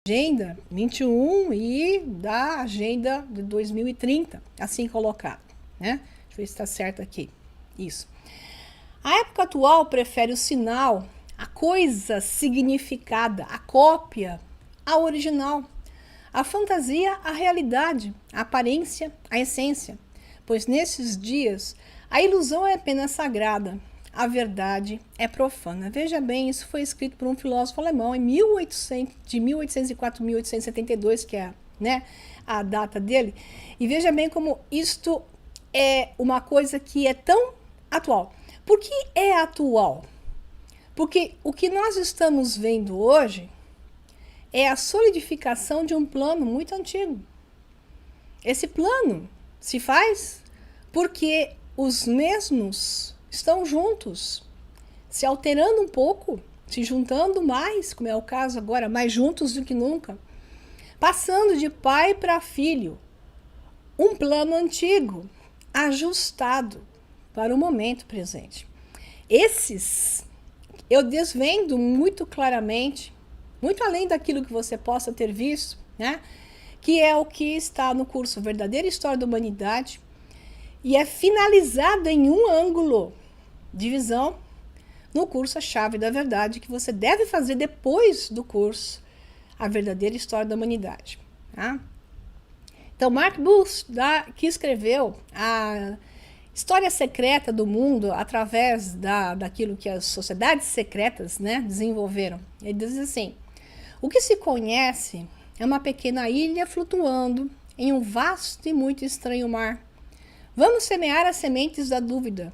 Agenda 21 e da Agenda de 2030, assim colocado, né? Deixa eu ver se está certo aqui. Isso. A época atual prefere o sinal, a coisa significada, a cópia, a original, a fantasia, a realidade, a aparência, a essência, pois nesses dias a ilusão é apenas sagrada, a verdade é profana. Veja bem, isso foi escrito por um filósofo alemão em 1804 a 1872, que é, né, a data dele. E veja bem como isto é uma coisa que é tão atual. Por que é atual? Porque o que nós estamos vendo hoje é a solidificação de um plano muito antigo. Esse plano se faz porque os mesmos estão juntos, se alterando um pouco, se juntando mais, como é o caso agora, mais juntos do que nunca, passando de pai para filho, um plano antigo, ajustado para o momento presente. Esses eu desvendo muito claramente, muito além daquilo que você possa ter visto, né? Que é o que está no curso Verdadeira História da Humanidade e é finalizado em um ângulo de visão no curso A Chave da Verdade, que você deve fazer depois do curso A Verdadeira História da Humanidade. Tá? Então, Mark Booth, que escreveu a história secreta do mundo através daquilo que as sociedades secretas, né, desenvolveram. Ele diz assim: o que se conhece é uma pequena ilha flutuando em um vasto e muito estranho mar. Vamos semear as sementes da dúvida.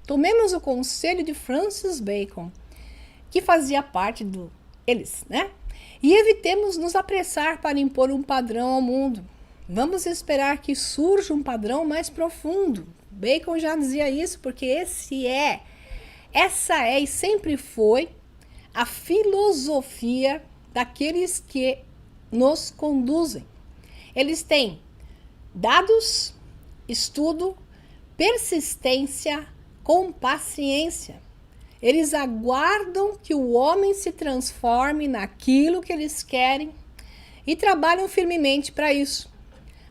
Tomemos o conselho de Francis Bacon, que fazia parte deles, né? E evitemos nos apressar para impor um padrão ao mundo. Vamos esperar que surja um padrão mais profundo. Bacon já dizia isso porque essa é e sempre foi a filosofia daqueles que nos conduzem. Eles têm dados, estudo, persistência, com paciência. Eles aguardam que o homem se transforme naquilo que eles querem e trabalham firmemente para isso.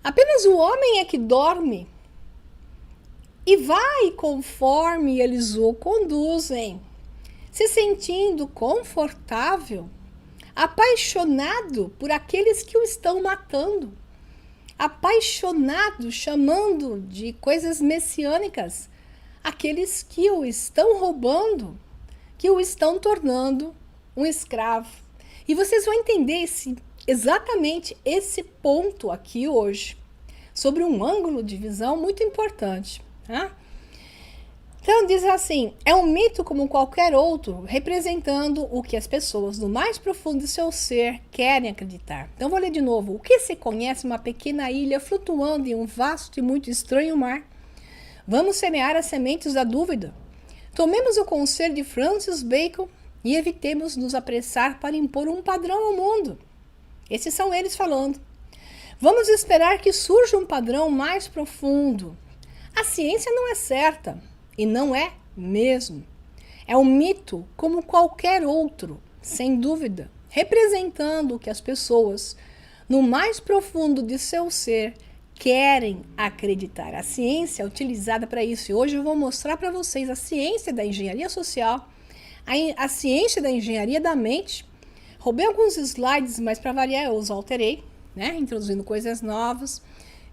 Apenas o homem é que dorme e vai conforme eles o conduzem, se sentindo confortável, apaixonado por aqueles que o estão matando, apaixonado, chamando de coisas messiânicas aqueles que o estão roubando, que o estão tornando um escravo. E vocês vão entender exatamente esse ponto aqui hoje, sobre um ângulo de visão muito importante. Tá? Então diz assim, é um mito como qualquer outro, representando o que as pessoas do mais profundo de seu ser querem acreditar. Então vou ler de novo. O que se conhece uma pequena ilha flutuando em um vasto e muito estranho mar? Vamos semear as sementes da dúvida. Tomemos o conselho de Francis Bacon e evitemos nos apressar para impor um padrão ao mundo. Esses são eles falando. Vamos esperar que surja um padrão mais profundo. A ciência não é certa, e não é mesmo. É um mito como qualquer outro, sem dúvida, representando o que as pessoas, no mais profundo de seu ser, querem acreditar. A ciência é utilizada para isso. E hoje eu vou mostrar para vocês a ciência da engenharia social, a ciência da engenharia da mente. Roubei alguns slides, mas para variar eu os alterei, né? Introduzindo coisas novas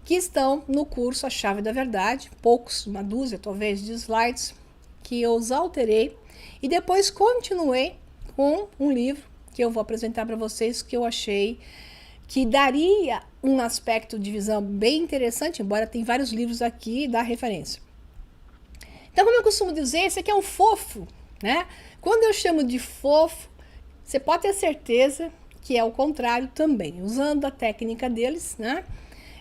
que estão no curso A Chave da Verdade. Poucos, uma dúzia talvez de slides que eu os alterei. E depois continuei com um livro que eu vou apresentar para vocês, que eu achei que daria um aspecto de visão bem interessante, embora tem vários livros aqui da referência. Então, como eu costumo dizer, esse aqui é um fofo, né? Quando eu chamo de fofo, você pode ter certeza que é o contrário também, usando a técnica deles, né?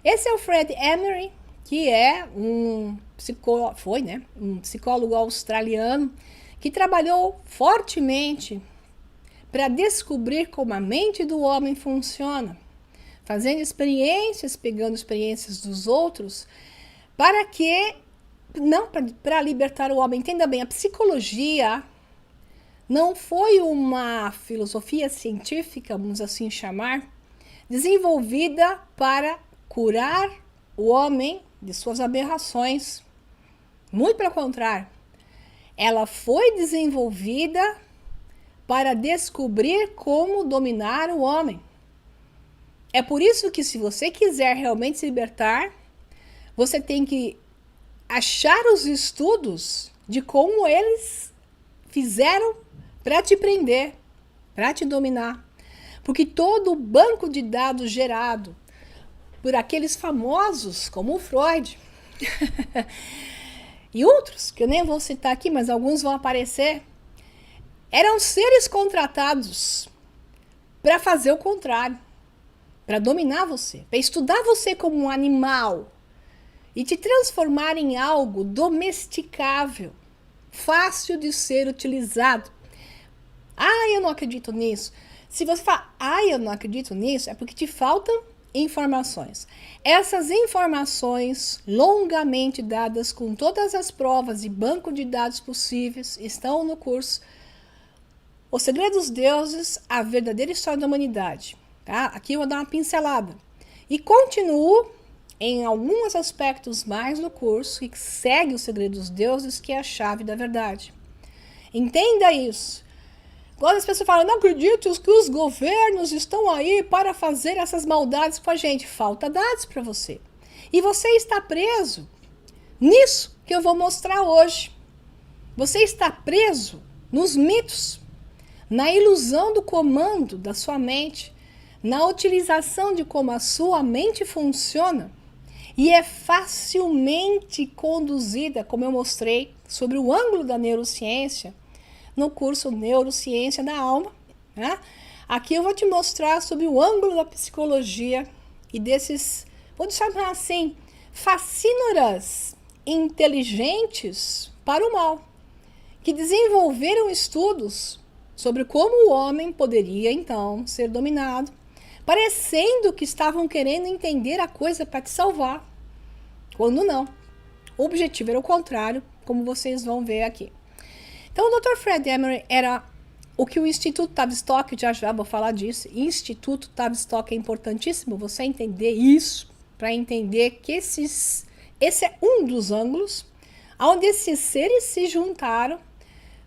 Esse é o Fred Emery, que é um psicólogo australiano que trabalhou fortemente para descobrir como a mente do homem funciona, fazendo experiências, pegando experiências dos outros, para libertar o homem. Entenda bem, a psicologia não foi uma filosofia científica, vamos assim chamar, desenvolvida para curar o homem de suas aberrações. Muito pelo contrário, ela foi desenvolvida para descobrir como dominar o homem. É por isso que, se você quiser realmente se libertar, você tem que achar os estudos de como eles fizeram para te prender, para te dominar. Porque todo o banco de dados gerado por aqueles famosos como o Freud e outros, que eu nem vou citar aqui, mas alguns vão aparecer, eram seres contratados para fazer o contrário, para dominar você, para estudar você como um animal e te transformar em algo domesticável, fácil de ser utilizado. Ah, eu não acredito nisso. Se você fala, eu não acredito nisso, é porque te faltam informações. Essas informações, longamente dadas com todas as provas e banco de dados possíveis, estão no curso Os Segredos dos Deuses, a verdadeira história da humanidade. Tá? Aqui eu vou dar uma pincelada. E continuo em alguns aspectos mais no curso que segue o Segredo dos Deuses, que é a chave da verdade. Entenda isso. Quando as pessoas falam, não acredito que os governos estão aí para fazer essas maldades com a gente. Falta dados para você. E você está preso nisso que eu vou mostrar hoje. Você está preso nos mitos, na ilusão do comando da sua mente, na utilização de como a sua mente funciona e é facilmente conduzida, como eu mostrei, sobre o ângulo da neurociência, no curso Neurociência da Alma. Né? Aqui eu vou te mostrar sobre o ângulo da psicologia e desses, vou chamar assim, facínoras inteligentes para o mal, que desenvolveram estudos sobre como o homem poderia, então, ser dominado, parecendo que estavam querendo entender a coisa para te salvar, quando não. O objetivo era o contrário, como vocês vão ver aqui. Então, o Dr. Fred Emery era o que o Instituto Tavistock, já vou falar disso, Instituto Tavistock é importantíssimo você entender isso, para entender que esse é um dos ângulos onde esses seres se juntaram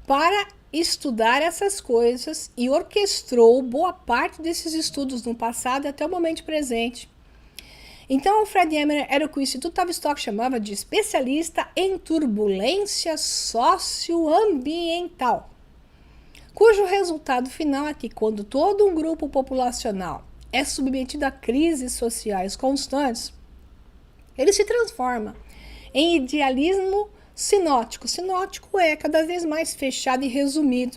para estudar essas coisas e orquestrou boa parte desses estudos no passado até o momento presente. Então, o Fred Emery era o que o Instituto Tavistock chamava de especialista em turbulência socioambiental, cujo resultado final é que, quando todo um grupo populacional é submetido a crises sociais constantes, ele se transforma em idealismo sinótico. Sinótico é cada vez mais fechado e resumido.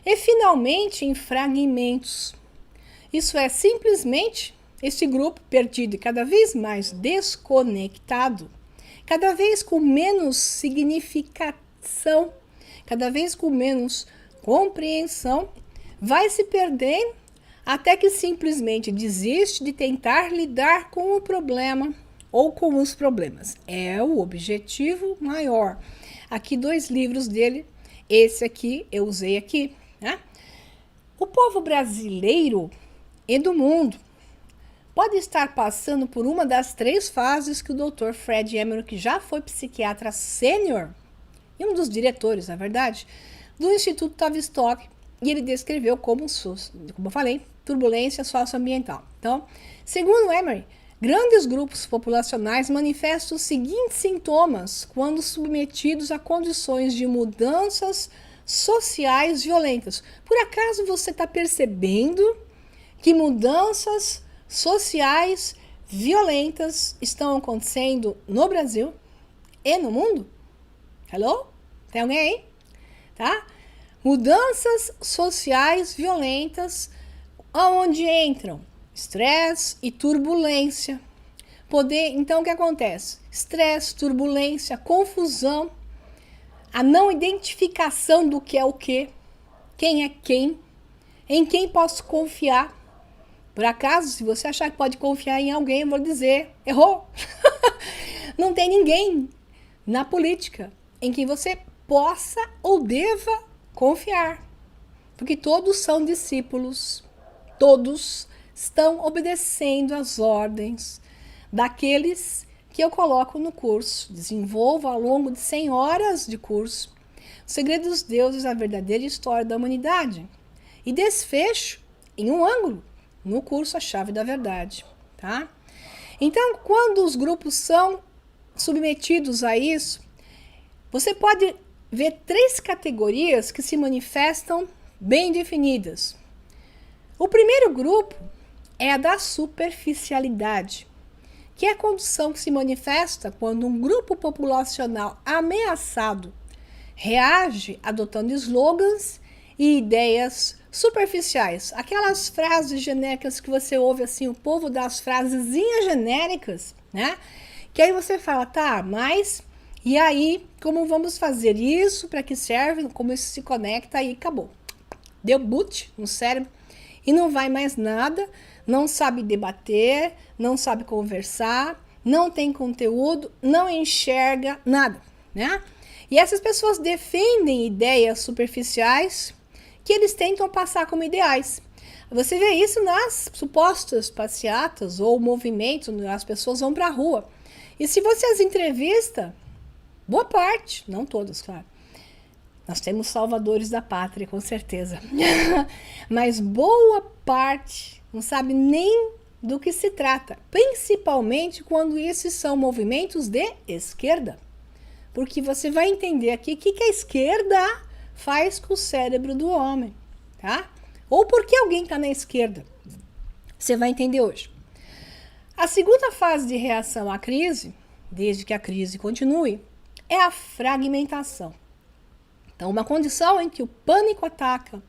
E, finalmente, em fragmentos. Isso é simplesmente esse grupo perdido e cada vez mais desconectado, cada vez com menos significação, cada vez com menos compreensão, vai se perdendo até que simplesmente desiste de tentar lidar com o problema ou com os problemas. É o objetivo maior. Aqui 2 livros dele, esse aqui eu usei aqui. Né? O povo brasileiro e do mundo pode estar passando por uma das 3 fases que o Dr. Fred Emery, que já foi psiquiatra sênior e um dos diretores, na verdade, do Instituto Tavistock, e ele descreveu como eu falei, turbulência socioambiental. Então, segundo Emery, grandes grupos populacionais manifestam os seguintes sintomas quando submetidos a condições de mudanças sociais violentas. Por acaso você está percebendo que mudanças sociais violentas estão acontecendo no Brasil e no mundo? Hello? Tem alguém aí? Tá? Mudanças sociais violentas, onde entram estresse e turbulência. Então, o que acontece? Estresse, turbulência, confusão, a não identificação do que é o que, quem é quem, em quem posso confiar. Por acaso, se você achar que pode confiar em alguém, eu vou dizer, errou. Não tem ninguém na política em quem você possa ou deva confiar. Porque todos são discípulos, todos estão obedecendo às ordens daqueles que eu coloco no curso. Desenvolvo ao longo de 100 horas de curso o segredo dos deuses, a verdadeira história da humanidade. E desfecho em um ângulo no curso A Chave da Verdade, tá? Então, quando os grupos são submetidos a isso, você pode ver 3 categorias que se manifestam bem definidas. O primeiro grupo é a da superficialidade, que é a condição que se manifesta quando um grupo populacional ameaçado reage adotando slogans e ideias superficiais. Aquelas frases genéricas que você ouve assim, o povo dá as frasezinhas genéricas, né? Que aí você fala, tá, mas e aí, como vamos fazer isso? Para que serve? Como isso se conecta? Aí acabou. Deu boot no cérebro e não vai mais nada, não sabe debater, não sabe conversar, não tem conteúdo, não enxerga nada, né? E essas pessoas defendem ideias superficiais que eles tentam passar como ideais. Você vê isso nas supostas passeatas ou movimentos, as pessoas vão para a rua. E se você as entrevista, boa parte, não todas, claro. Nós temos salvadores da pátria, com certeza. Mas boa parte não sabe nem do que se trata. Principalmente quando esses são movimentos de esquerda. Porque você vai entender aqui o que a esquerda faz com o cérebro do homem, tá? Ou por que alguém está na esquerda. Você vai entender hoje. A segunda fase de reação à crise, desde que a crise continue, é a fragmentação. Então, uma condição em que o pânico ataca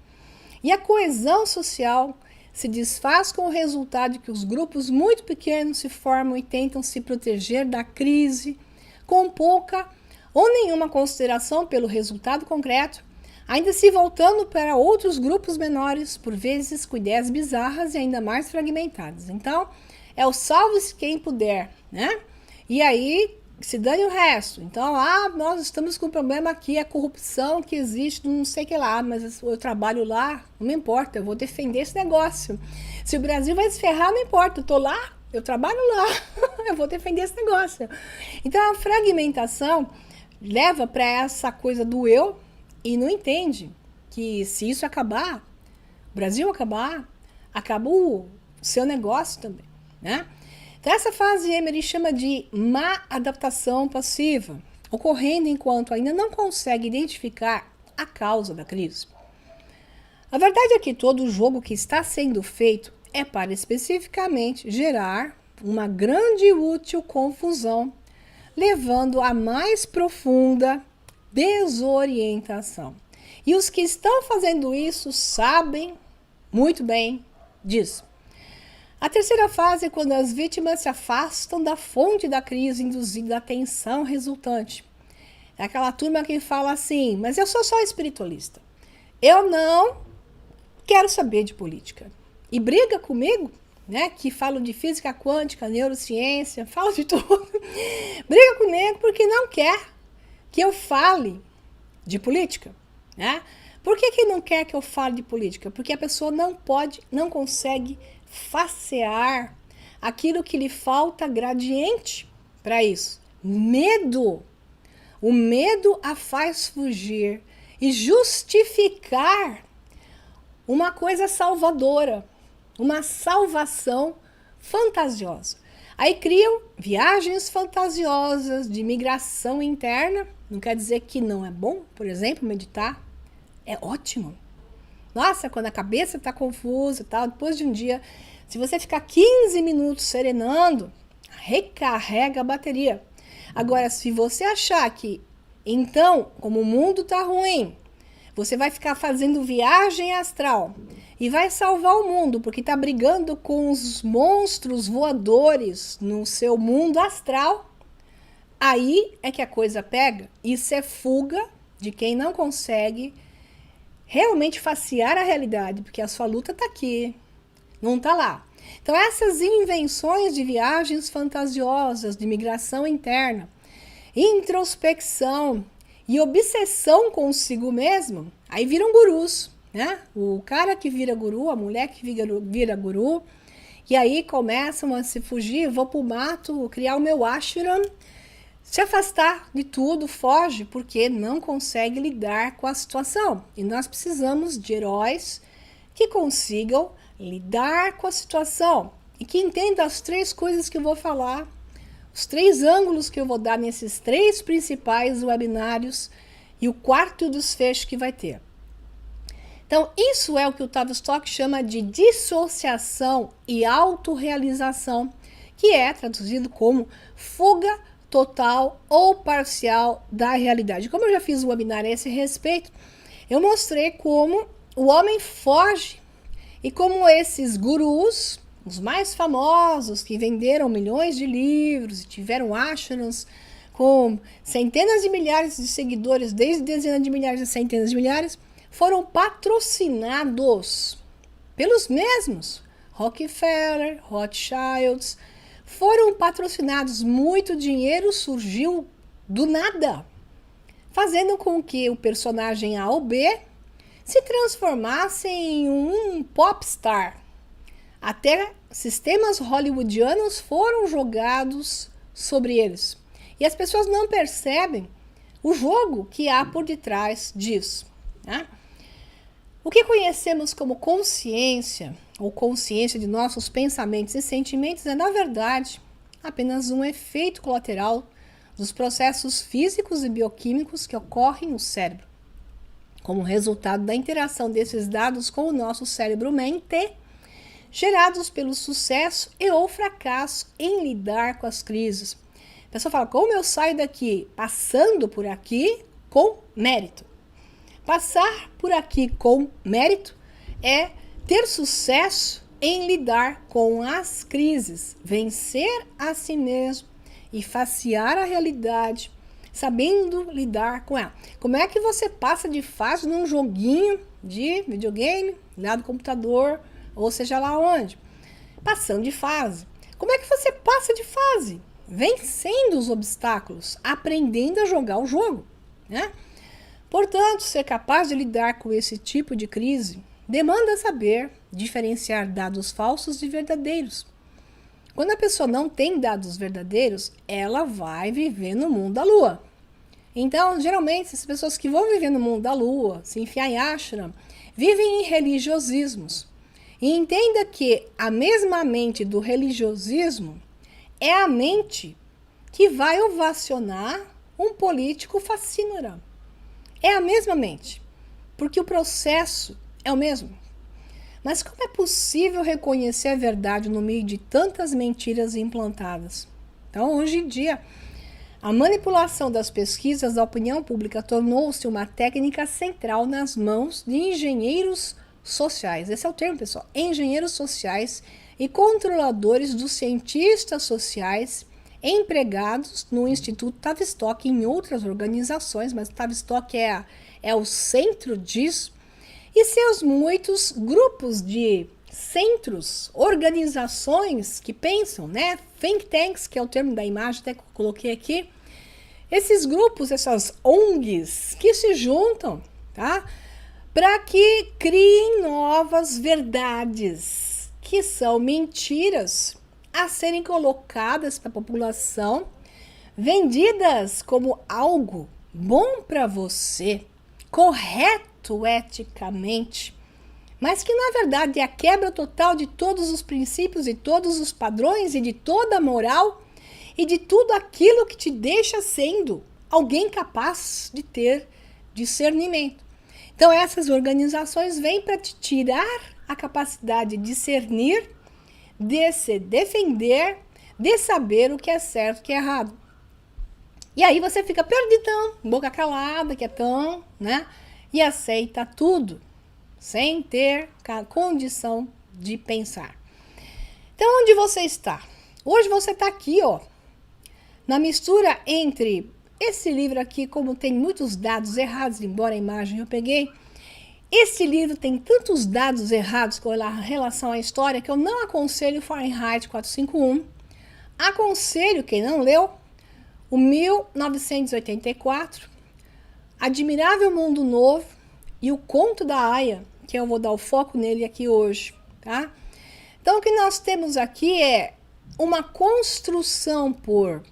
e a coesão social se desfaz com o resultado de que os grupos muito pequenos se formam e tentam se proteger da crise com pouca ou nenhuma consideração pelo resultado concreto, ainda se voltando para outros grupos menores, por vezes com ideias bizarras e ainda mais fragmentadas. Então, é o salve-se quem puder, né? E aí, se dane o resto. Então, nós estamos com um problema aqui, a corrupção que existe, não sei o que lá, mas eu trabalho lá, não me importa, eu vou defender esse negócio. Se o Brasil vai se ferrar, não importa, eu tô lá, eu trabalho lá, eu vou defender esse negócio. Então, a fragmentação leva para essa coisa do eu e não entende que se isso acabar, o Brasil acabar, acaba o seu negócio também, né? Então, essa fase Emery chama de má adaptação passiva, ocorrendo enquanto ainda não consegue identificar a causa da crise. A verdade é que todo o jogo que está sendo feito é para especificamente gerar uma grande e útil confusão, levando à mais profunda desorientação. E os que estão fazendo isso sabem muito bem disso. A terceira fase é quando as vítimas se afastam da fonte da crise induzida à tensão resultante. É aquela turma que fala assim, mas eu sou só espiritualista. Eu não quero saber de política. E briga comigo, né, que falo de física quântica, neurociência, falo de tudo. Briga comigo porque não quer que eu fale de política, né? Por que não quer que eu fale de política? Porque a pessoa não consegue facear aquilo que lhe falta gradiente para isso. Medo. O medo a faz fugir e justificar uma coisa salvadora, uma salvação fantasiosa. Aí criam viagens fantasiosas de migração interna. Não quer dizer que não é bom, por exemplo, meditar. É ótimo. Nossa, quando a cabeça está confusa e tal, depois de um dia, se você ficar 15 minutos serenando, recarrega a bateria. Agora, se você achar que, então, como o mundo está ruim, você vai ficar fazendo viagem astral e vai salvar o mundo porque está brigando com os monstros voadores no seu mundo astral, aí é que a coisa pega. Isso é fuga de quem não consegue realmente facear a realidade, porque a sua luta está aqui, não está lá. Então, essas invenções de viagens fantasiosas, de migração interna, introspecção e obsessão consigo mesmo, aí viram gurus, né? O cara que vira guru, a mulher que vira guru, E aí começam a se fugir, vou para o mato, criar o meu ashram, se afastar de tudo, foge, porque não consegue lidar com a situação. E nós precisamos de heróis que consigam lidar com a situação e que entendam as 3 coisas que eu vou falar, os 3 ângulos que eu vou dar nesses 3 principais webinários e o 4º desfecho que vai ter. Então, isso é o que o Tavistock chama de dissociação e autorrealização, que é traduzido como fuga total ou parcial da realidade. Como eu já fiz um webinar a esse respeito, eu mostrei como o homem foge e como esses gurus, os mais famosos, que venderam milhões de livros e tiveram ashrams com centenas de milhares de seguidores, desde dezenas de milhares a centenas de milhares, foram patrocinados pelos mesmos. Rockefeller, Rothschilds, foram patrocinados. Muito dinheiro surgiu do nada, fazendo com que o personagem A ou B se transformasse em um popstar. Até sistemas hollywoodianos foram jogados sobre eles. E as pessoas não percebem o jogo que há por detrás disso, né? O que conhecemos como consciência, ou consciência de nossos pensamentos e sentimentos, é, na verdade, apenas um efeito colateral dos processos físicos e bioquímicos que ocorrem no cérebro, como resultado da interação desses dados com o nosso cérebro-mente, gerados pelo sucesso e ou fracasso em lidar com as crises. A pessoa fala, como eu saio daqui? Passando por aqui com mérito. Passar por aqui com mérito é ter sucesso em lidar com as crises, vencer a si mesmo e facear a realidade, sabendo lidar com ela. Como é que você passa de fase num joguinho de videogame, lá do computador, ou seja lá onde? Passando de fase. Como é que você passa de fase? Vencendo os obstáculos, aprendendo a jogar o jogo, né? Portanto, ser capaz de lidar com esse tipo de crise demanda saber diferenciar dados falsos de verdadeiros. Quando a pessoa não tem dados verdadeiros, ela vai viver no mundo da lua. Então, geralmente, as pessoas que vão viver no mundo da lua, se enfiar em ashram, vivem em religiosismos. E entenda que a mesma mente do religiosismo é a mente que vai ovacionar um político fascínora. É a mesma mente, porque o processo é o mesmo. Mas como é possível reconhecer a verdade no meio de tantas mentiras implantadas? Então, hoje em dia, a manipulação das pesquisas da opinião pública tornou-se uma técnica central nas mãos de engenheiros sociais. Esse é o termo, pessoal. Engenheiros sociais e controladores dos cientistas sociais empregados no Instituto Tavistock e em outras organizações, mas Tavistock é o centro disso, e seus muitos grupos de centros, organizações que pensam, né? Think tanks, que é o termo da imagem, até que eu coloquei aqui. Esses grupos, essas ONGs que se juntam, tá? Para que criem novas verdades, que são mentiras a serem colocadas para a população, vendidas como algo bom para você, correto eticamente, mas que na verdade é a quebra total de todos os princípios e todos os padrões e de toda a moral e de tudo aquilo que te deixa sendo alguém capaz de ter discernimento. Então essas organizações vêm para te tirar a capacidade de discernir, de se defender, de saber o que é certo e o que é errado. E aí você fica perdidão, boca calada, quietão, né? E aceita tudo, sem ter a condição de pensar. Então, onde você está? Hoje você está aqui, ó, na mistura entre esse livro aqui, como tem muitos dados errados, embora a imagem eu peguei. Esse livro tem tantos dados errados com relação à história que eu não aconselho Fahrenheit 451. Aconselho, quem não leu, o 1984, Admirável Mundo Novo e o Conto da Aya, que eu vou dar o foco nele aqui hoje, tá? Então, o que nós temos aqui é uma construção por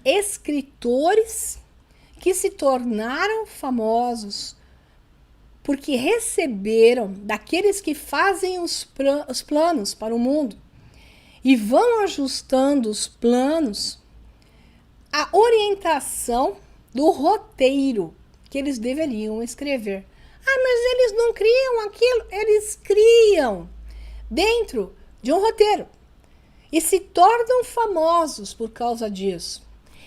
escritores que se tornaram famosos porque receberam daqueles que fazem os planos para o mundo e vão ajustando os planos à orientação do roteiro que eles deveriam escrever. Ah, mas eles não criam aquilo, eles criam dentro de um roteiro e se tornam famosos por causa disso.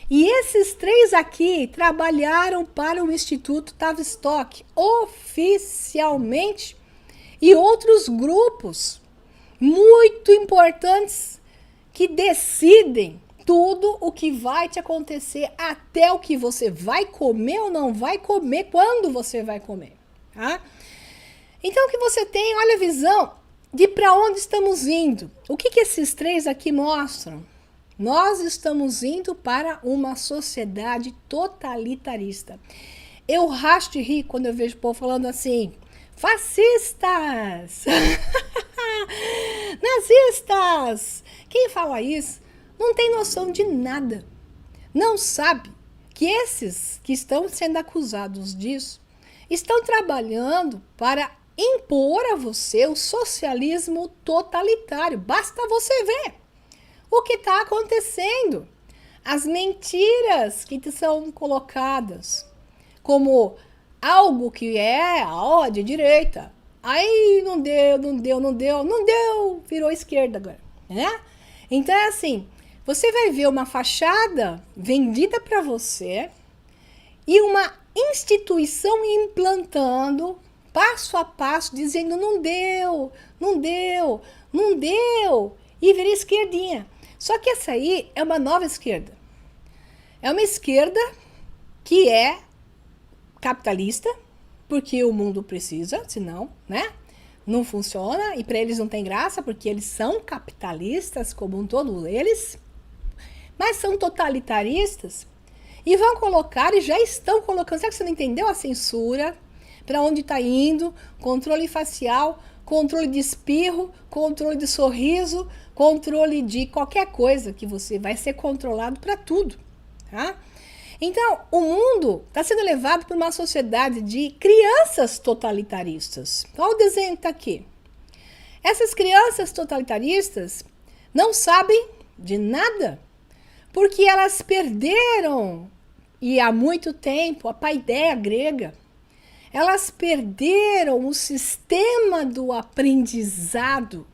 E esses 3 aqui trabalharam para o Instituto Tavistock oficialmente e outros grupos muito importantes que decidem tudo o que vai te acontecer, até o que você vai comer ou não vai comer, quando você vai comer. Tá? Então, o que você tem, olha a visão de para onde estamos indo. O que esses 3 aqui mostram? Nós estamos indo para uma sociedade totalitarista. Eu racho de rir quando eu vejo o povo falando assim, fascistas, nazistas. Quem fala isso não tem noção de nada. Não sabe que esses que estão sendo acusados disso estão trabalhando para impor a você o socialismo totalitário. Basta você ver o que está acontecendo. As mentiras que são colocadas como algo que é de direita. Aí não deu, virou esquerda agora, né? Então é assim, você vai ver uma fachada vendida para você e uma instituição implantando passo a passo, dizendo não deu, e vira esquerdinha. Só que essa aí é uma nova esquerda. É uma esquerda que é capitalista, porque o mundo precisa, senão, né? Não funciona, e para eles não tem graça, porque eles são capitalistas, como um todo eles, mas são totalitaristas, e vão colocar, e já estão colocando, será que você não entendeu a censura? Para onde está indo, controle facial, controle de espirro, controle de sorriso, controle de qualquer coisa que você vai ser controlado para tudo, tá? Então, o mundo está sendo levado por uma sociedade de crianças totalitaristas. Olha o desenho que está aqui. Essas crianças totalitaristas não sabem de nada, porque elas perderam, e há muito tempo, a paideia grega. Elas perderam o sistema do aprendizado,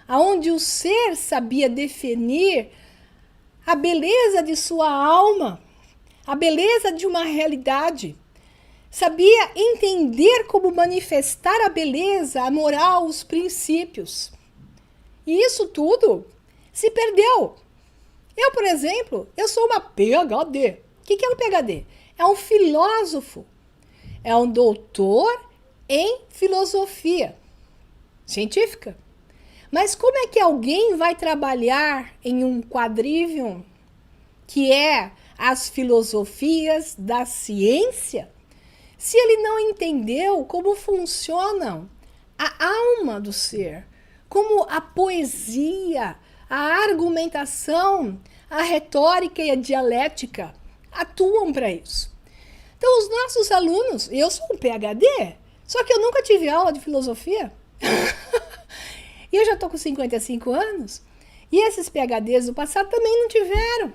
onde o ser sabia definir a beleza de sua alma, a beleza de uma realidade, sabia entender como manifestar a beleza, a moral, os princípios. E isso tudo se perdeu. Eu, por exemplo, eu sou uma PhD. O que é um PhD? É um filósofo. É um doutor em filosofia científica. Mas como é que alguém vai trabalhar em um quadrivium que é as filosofias da ciência, se ele não entendeu como funciona a alma do ser, como a poesia, a argumentação, a retórica e a dialética atuam para isso? Então, os nossos alunos, eu sou um PhD, só que eu nunca tive aula de filosofia. E eu já estou com 55 anos, e esses PhDs do passado também não tiveram.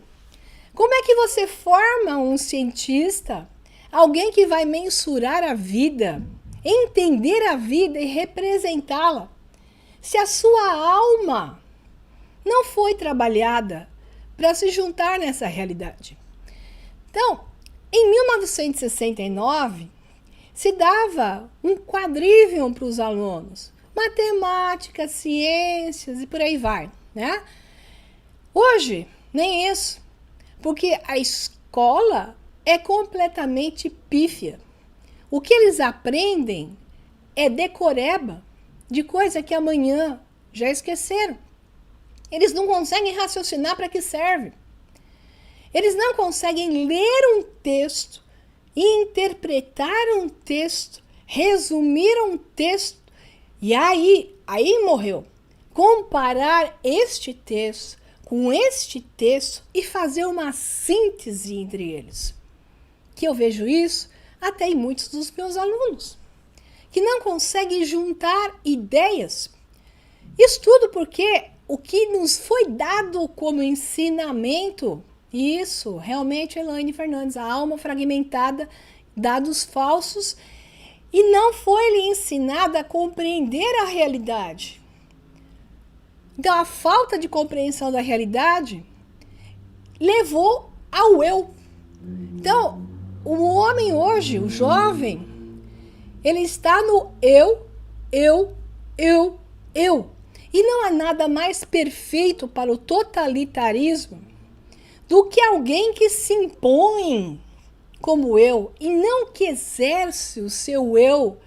Como é que você forma um cientista, alguém que vai mensurar a vida, entender a vida e representá-la, se a sua alma não foi trabalhada para se juntar nessa realidade? Então, em 1969, se dava um quadrivium para os alunos, matemática, ciências e por aí vai, né? Hoje, nem isso, porque a escola é completamente pífia. O que eles aprendem é decoreba de coisa que amanhã já esqueceram. Eles não conseguem raciocinar para que serve. Eles não conseguem ler um texto, interpretar um texto, resumir um texto, e aí morreu. comparar este texto com este texto e fazer uma síntese entre eles. Que eu vejo isso até em muitos dos meus alunos, que não conseguem juntar ideias. Isso tudo porque o que nos foi dado como ensinamento, isso, realmente, Elaine Fernandes, a alma fragmentada, dados falsos, e não foi lhe ensinada a compreender a realidade. Então, a falta de compreensão da realidade levou ao eu. Então, o homem hoje, o jovem, ele está no eu. E não há nada mais perfeito para o totalitarismo do que alguém que se impõe como eu e não que exerce o seu eu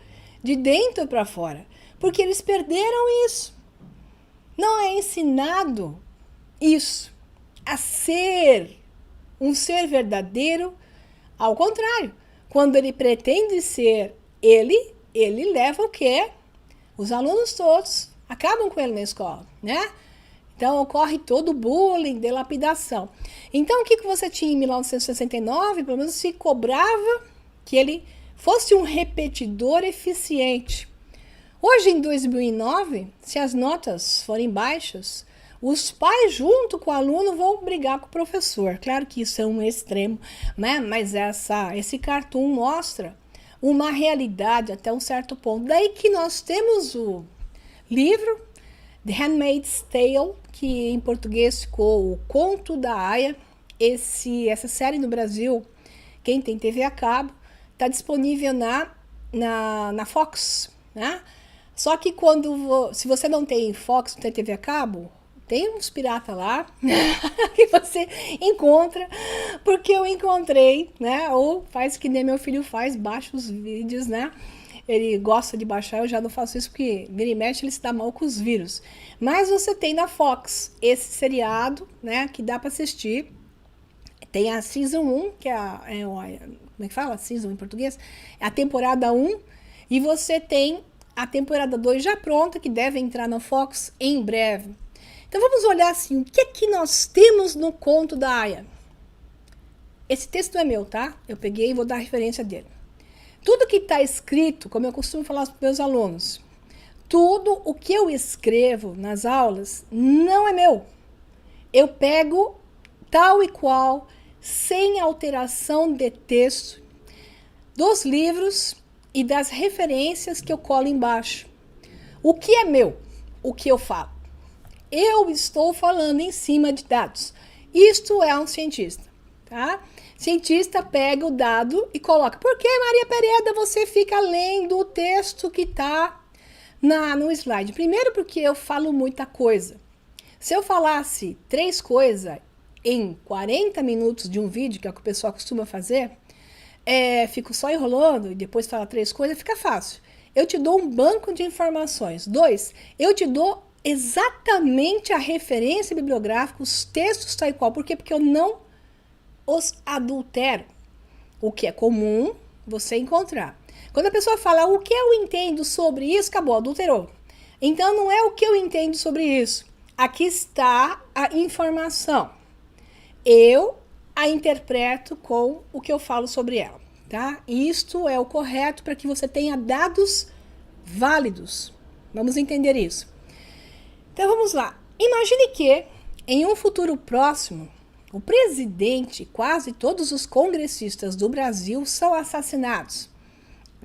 de dentro para fora, porque eles perderam isso. Não é ensinado isso, a ser um ser verdadeiro. Ao contrário, quando ele pretende ser ele leva o quê? Os alunos todos acabam com ele na escola, né? Então, ocorre todo o bullying, delapidação. Então, o que você tinha em 1969? Pelo menos se cobrava que ele fosse um repetidor eficiente. Hoje, em 2009, se as notas forem baixas, os pais, junto com o aluno, vão brigar com o professor. Claro que isso é um extremo, né? Mas esse cartoon mostra uma realidade até um certo ponto. Daí que nós temos o livro The Handmaid's Tale, que em português ficou O Conto da Aia. Essa série no Brasil, quem tem TV a cabo, está disponível na Fox, né? Só que se você não tem Fox, não tem TV a cabo, tem uns pirata lá que você encontra, porque eu encontrei, né? Ou faz que nem meu filho faz, baixa os vídeos, né? Ele gosta de baixar, eu já não faço isso porque vira e mexe ele se dá mal com os vírus. Mas você tem na Fox esse seriado, né? Que dá para assistir. Tem a Season 1, que como é que fala? Season em português? É a temporada 1. E você tem a temporada 2 já pronta, que deve entrar na Fox em breve. Então vamos olhar assim, o que é que nós temos no Conto da Aia? Esse texto é meu, tá? Eu peguei e vou dar a referência dele. Tudo que está escrito, como eu costumo falar para os meus alunos, tudo o que eu escrevo nas aulas não é meu. Eu pego tal e qual, sem alteração de texto, dos livros e das referências que eu colo embaixo. O que é meu? O que eu falo? Eu estou falando em cima de dados. Isto é um cientista, tá? Cientista pega o dado e coloca. Por que, Maria Pereda, você fica lendo o texto que está no slide? Primeiro porque eu falo muita coisa. Se eu falasse 3 coisas em 40 minutos de um vídeo, que é o que o pessoal costuma fazer, fico só enrolando e depois fala 3 coisas, fica fácil. Eu te dou um banco de informações. 2, eu te dou exatamente a referência bibliográfica, os textos tal e qual. Por quê? Porque eu não os adultero. O que é comum você encontrar. Quando a pessoa fala o que eu entendo sobre isso, acabou, adulterou. Então não é o que eu entendo sobre isso. Aqui está a informação. Eu a interpreto com o que eu falo sobre ela, tá? Isto é o correto para que você tenha dados válidos. Vamos entender isso. Então vamos lá. Imagine que em um futuro próximo, o presidente e quase todos os congressistas do Brasil são assassinados.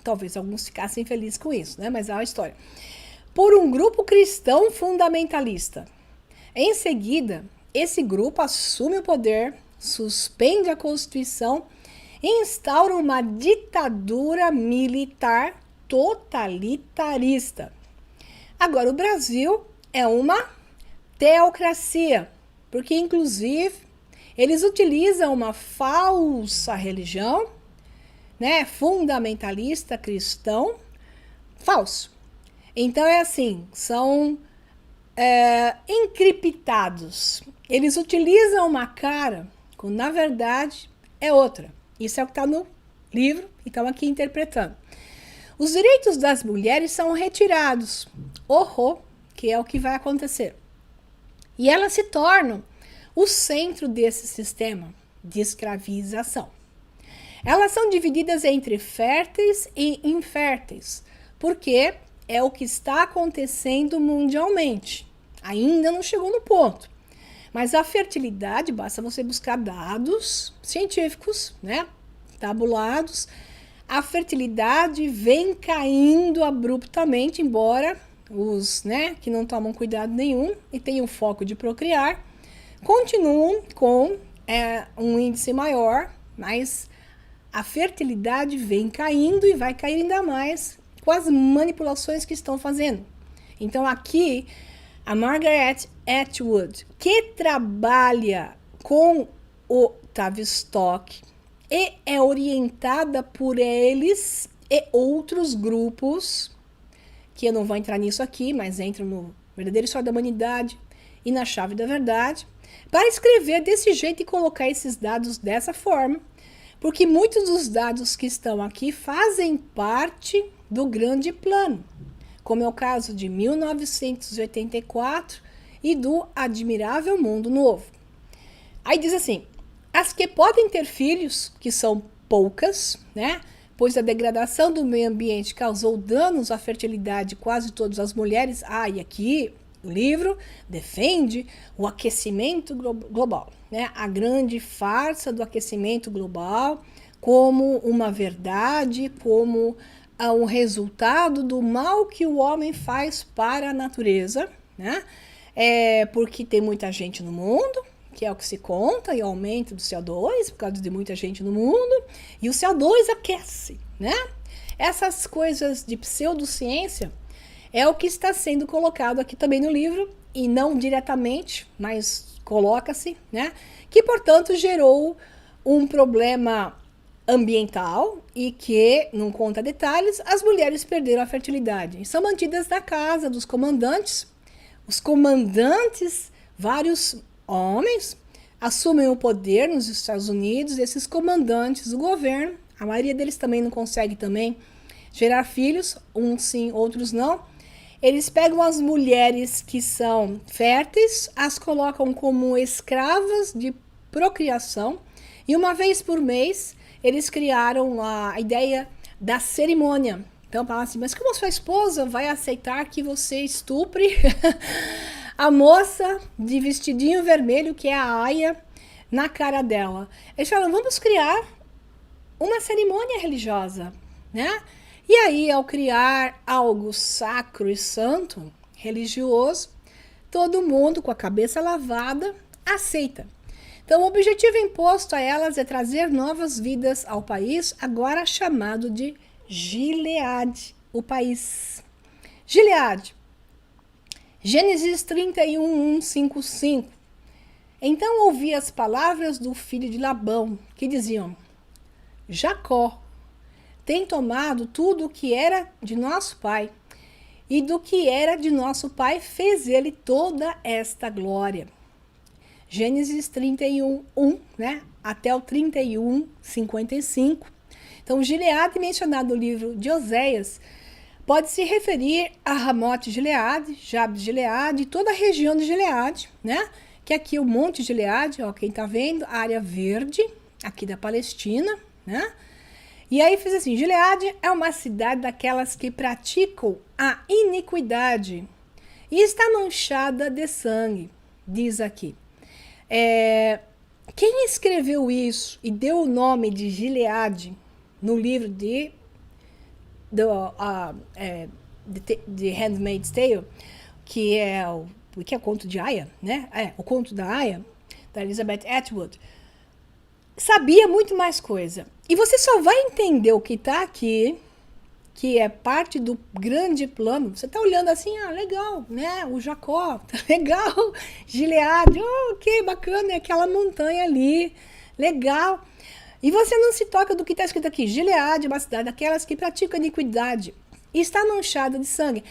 Talvez alguns ficassem felizes com isso, né? Mas é uma história. Por um grupo cristão fundamentalista. Em seguida, esse grupo assume o poder, suspende a Constituição e instaura uma ditadura militar totalitarista. Agora, o Brasil é uma teocracia, porque, inclusive, eles utilizam uma falsa religião, né, fundamentalista cristão, falso. Então é assim, são encriptados. Eles utilizam uma cara, quando na verdade é outra. Isso é o que está no livro e estamos aqui interpretando. Os direitos das mulheres são retirados. porque é o que vai acontecer. E elas se tornam o centro desse sistema de escravização. Elas são divididas entre férteis e inférteis, porque é o que está acontecendo mundialmente. Ainda não chegou no ponto. Mas a fertilidade, basta você buscar dados científicos, né, tabulados, a fertilidade vem caindo abruptamente, embora os, né, que não tomam cuidado nenhum e têm o foco de procriar, continuam com um índice maior, mas a fertilidade vem caindo e vai cair ainda mais com as manipulações que estão fazendo. Então aqui, a Margaret Atwood, que trabalha com o Tavistock e é orientada por eles e outros grupos, que eu não vou entrar nisso aqui, mas entro no Verdadeira História da Humanidade e na Chave da Verdade, para escrever desse jeito e colocar esses dados dessa forma, porque muitos dos dados que estão aqui fazem parte do grande plano, como é o caso de 1984 e do Admirável Mundo Novo. Aí diz assim, as que podem ter filhos, que são poucas, né? Pois a degradação do meio ambiente causou danos à fertilidade de quase todas as mulheres. E aqui o livro defende o aquecimento global, né? A grande farsa do aquecimento global como uma verdade, como um resultado do mal que o homem faz para a natureza, né? Porque tem muita gente no mundo, que é o que se conta, e o aumento do CO2, por causa de muita gente no mundo, e o CO2 aquece, né? Essas coisas de pseudociência é o que está sendo colocado aqui também no livro, e não diretamente, mas coloca-se, né? Que, portanto, gerou um problema ambiental e que, não conta detalhes, as mulheres perderam a fertilidade. E são mantidas na casa dos comandantes. Os comandantes, vários homens, assumem o poder nos Estados Unidos. Esses comandantes do governo, a maioria deles também não consegue também gerar filhos, uns sim, outros não. Eles pegam as mulheres que são férteis, as colocam como escravas de procriação, e uma vez por mês eles criaram a ideia da cerimônia. Então falam assim, mas como sua esposa vai aceitar que você estupre a moça de vestidinho vermelho, que é a aia, na cara dela? Eles falam, vamos criar uma cerimônia religiosa, né? E aí, ao criar algo sacro e santo, religioso, todo mundo com a cabeça lavada aceita. Então, o objetivo imposto a elas é trazer novas vidas ao país, agora chamado de Gileade, o país. Gileade. Gênesis 31, 1, 5, 5. Então ouvi as palavras do filho de Labão, que diziam, Jacó tem tomado tudo o que era de nosso pai, e do que era de nosso pai fez ele toda esta glória. Gênesis 31, 1, né? Até o 31, 55. Então, Gileade, mencionado no livro de Oséias, pode se referir a Ramote Gileade, Jabes Gileade, toda a região de Gileade, né? Que aqui é o Monte Gileade, ó, quem tá vendo, a área verde, aqui da Palestina, né? E aí fez assim, Gileade é uma cidade daquelas que praticam a iniquidade e está manchada de sangue, diz aqui. Quem escreveu isso e deu o nome de Gileade no livro de Handmaid's Tale, que é o conto de Aya, né? O conto da Aya, da Elizabeth Atwood, sabia muito mais coisa. E você só vai entender o que está aqui, que é parte do grande plano. Você está olhando assim, legal, né? O Jacó, tá legal. Gileade, ok, bacana, é aquela montanha ali, legal. E você não se toca do que está escrito aqui. Gileade é uma cidade daquelas que praticam iniquidade e está manchada de sangue.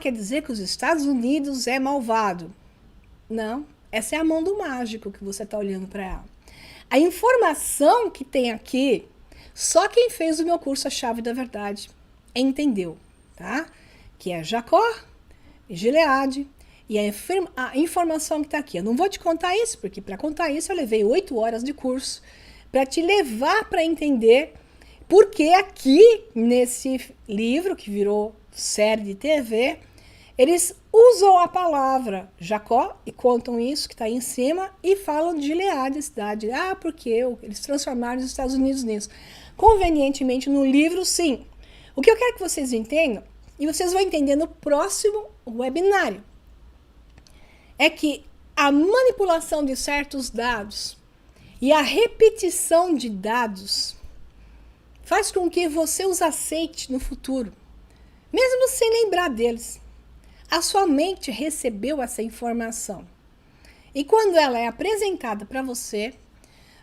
Quer dizer que os Estados Unidos é malvado. Não, essa é a mão do mágico que você está olhando para ela. A informação que tem aqui, só quem fez o meu curso A Chave da Verdade entendeu, tá? Que é Jacó Gileade e a informação que está aqui. Eu não vou te contar isso, porque para contar isso eu levei 8 horas de curso para te levar para entender porque aqui nesse livro, que virou série de TV, eles usam a palavra Jacó e contam isso que está aí em cima e falam de Gileade, a cidade. Porque eles transformaram os Estados Unidos nisso. Convenientemente no livro, sim. O que eu quero que vocês entendam, e vocês vão entender no próximo webinário, é que a manipulação de certos dados e a repetição de dados faz com que você os aceite no futuro, mesmo sem lembrar deles. A sua mente recebeu essa informação. E quando ela é apresentada para você,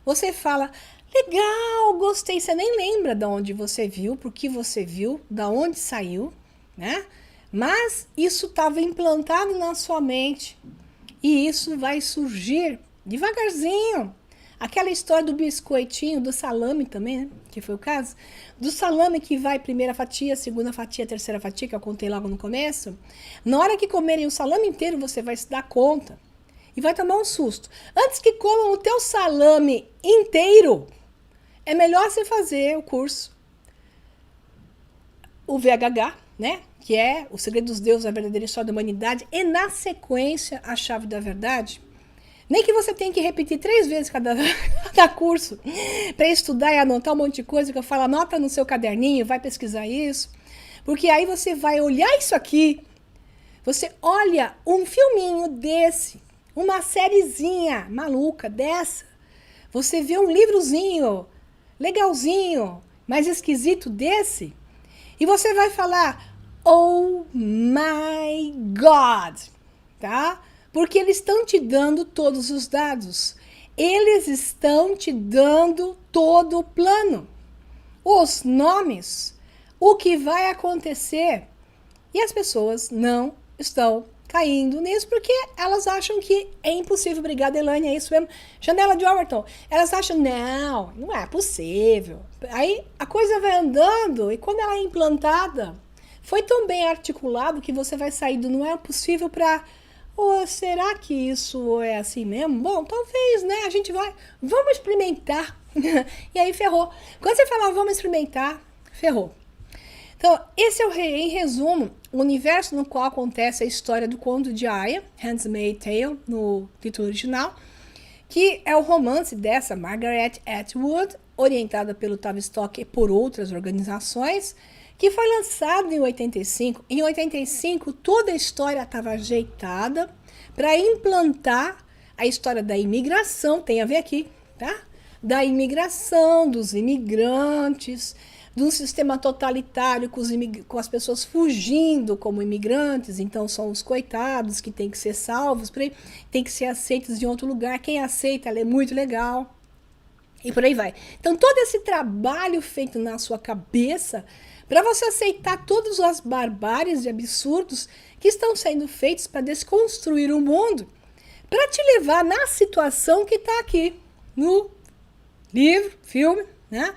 você fala, legal, gostei. Você nem lembra de onde você viu, por que você viu, de onde saiu, né? Mas isso estava implantado na sua mente. E isso vai surgir devagarzinho. Aquela história do biscoitinho, do salame também, né? Que foi o caso. Do salame que vai primeira fatia, segunda fatia, terceira fatia, que eu contei logo no começo. Na hora que comerem o salame inteiro, você vai se dar conta. E vai tomar um susto. Antes que comam o teu salame inteiro, é melhor você fazer o curso, o VHH, né? Que é O Segredo dos Deuses, a Verdadeira História da Humanidade. E na sequência, A Chave da Verdade. Nem que você tenha que repetir 3 vezes cada curso para estudar e anotar um monte de coisa que eu falo, anota no seu caderninho, vai pesquisar isso. Porque aí você vai olhar isso aqui, você olha um filminho desse, uma sériezinha maluca dessa, você vê um livrozinho legalzinho, mais esquisito desse, e você vai falar, oh my God, tá? Porque eles estão te dando todos os dados. Eles estão te dando todo o plano. Os nomes, o que vai acontecer. E as pessoas não estão caindo nisso porque elas acham que é impossível. Obrigada, Elaine, é isso mesmo. Janela de Overton. Elas acham, não é possível. Aí a coisa vai andando e quando ela é implantada, foi tão bem articulado que você vai sair do não é possível para... será que isso é assim mesmo? Bom, talvez, né? A gente vamos experimentar. E aí ferrou. Quando você fala vamos experimentar, ferrou. Então, esse é, em resumo, o universo no qual acontece a história do conto de Aya, Handmaid's Tale, no título original, que é o romance dessa Margaret Atwood, orientada pelo Tavistock e por outras organizações, que foi lançado em 85. Em 85, toda a história estava ajeitada para implantar a história da imigração, tem a ver aqui, tá? Da imigração, dos imigrantes, de um sistema totalitário com as pessoas fugindo como imigrantes, então são os coitados que têm que ser salvos, tem que ser aceitos em outro lugar, quem aceita, ela é muito legal, e por aí vai. Então todo esse trabalho feito na sua cabeça, para você aceitar todas as barbáries e absurdos que estão sendo feitos para desconstruir o mundo, para te levar na situação que está aqui, no livro, filme, né?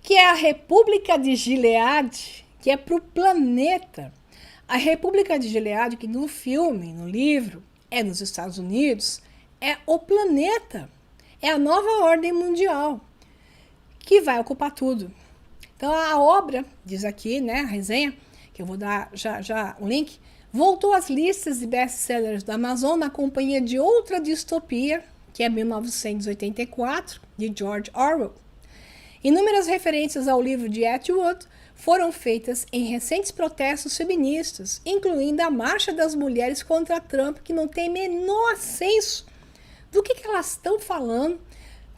Que é a República de Gileade, que é para o planeta. A República de Gileade, que no filme, no livro, é nos Estados Unidos, é o planeta. É a nova ordem mundial, que vai ocupar tudo. Então a obra, diz aqui, né, a resenha, que eu vou dar já o link, voltou às listas de best-sellers da Amazon na companhia de outra distopia, que é 1984, de George Orwell. Inúmeras referências ao livro de Atwood foram feitas em recentes protestos feministas, incluindo a Marcha das Mulheres contra Trump, que não tem menor senso do que elas estão falando,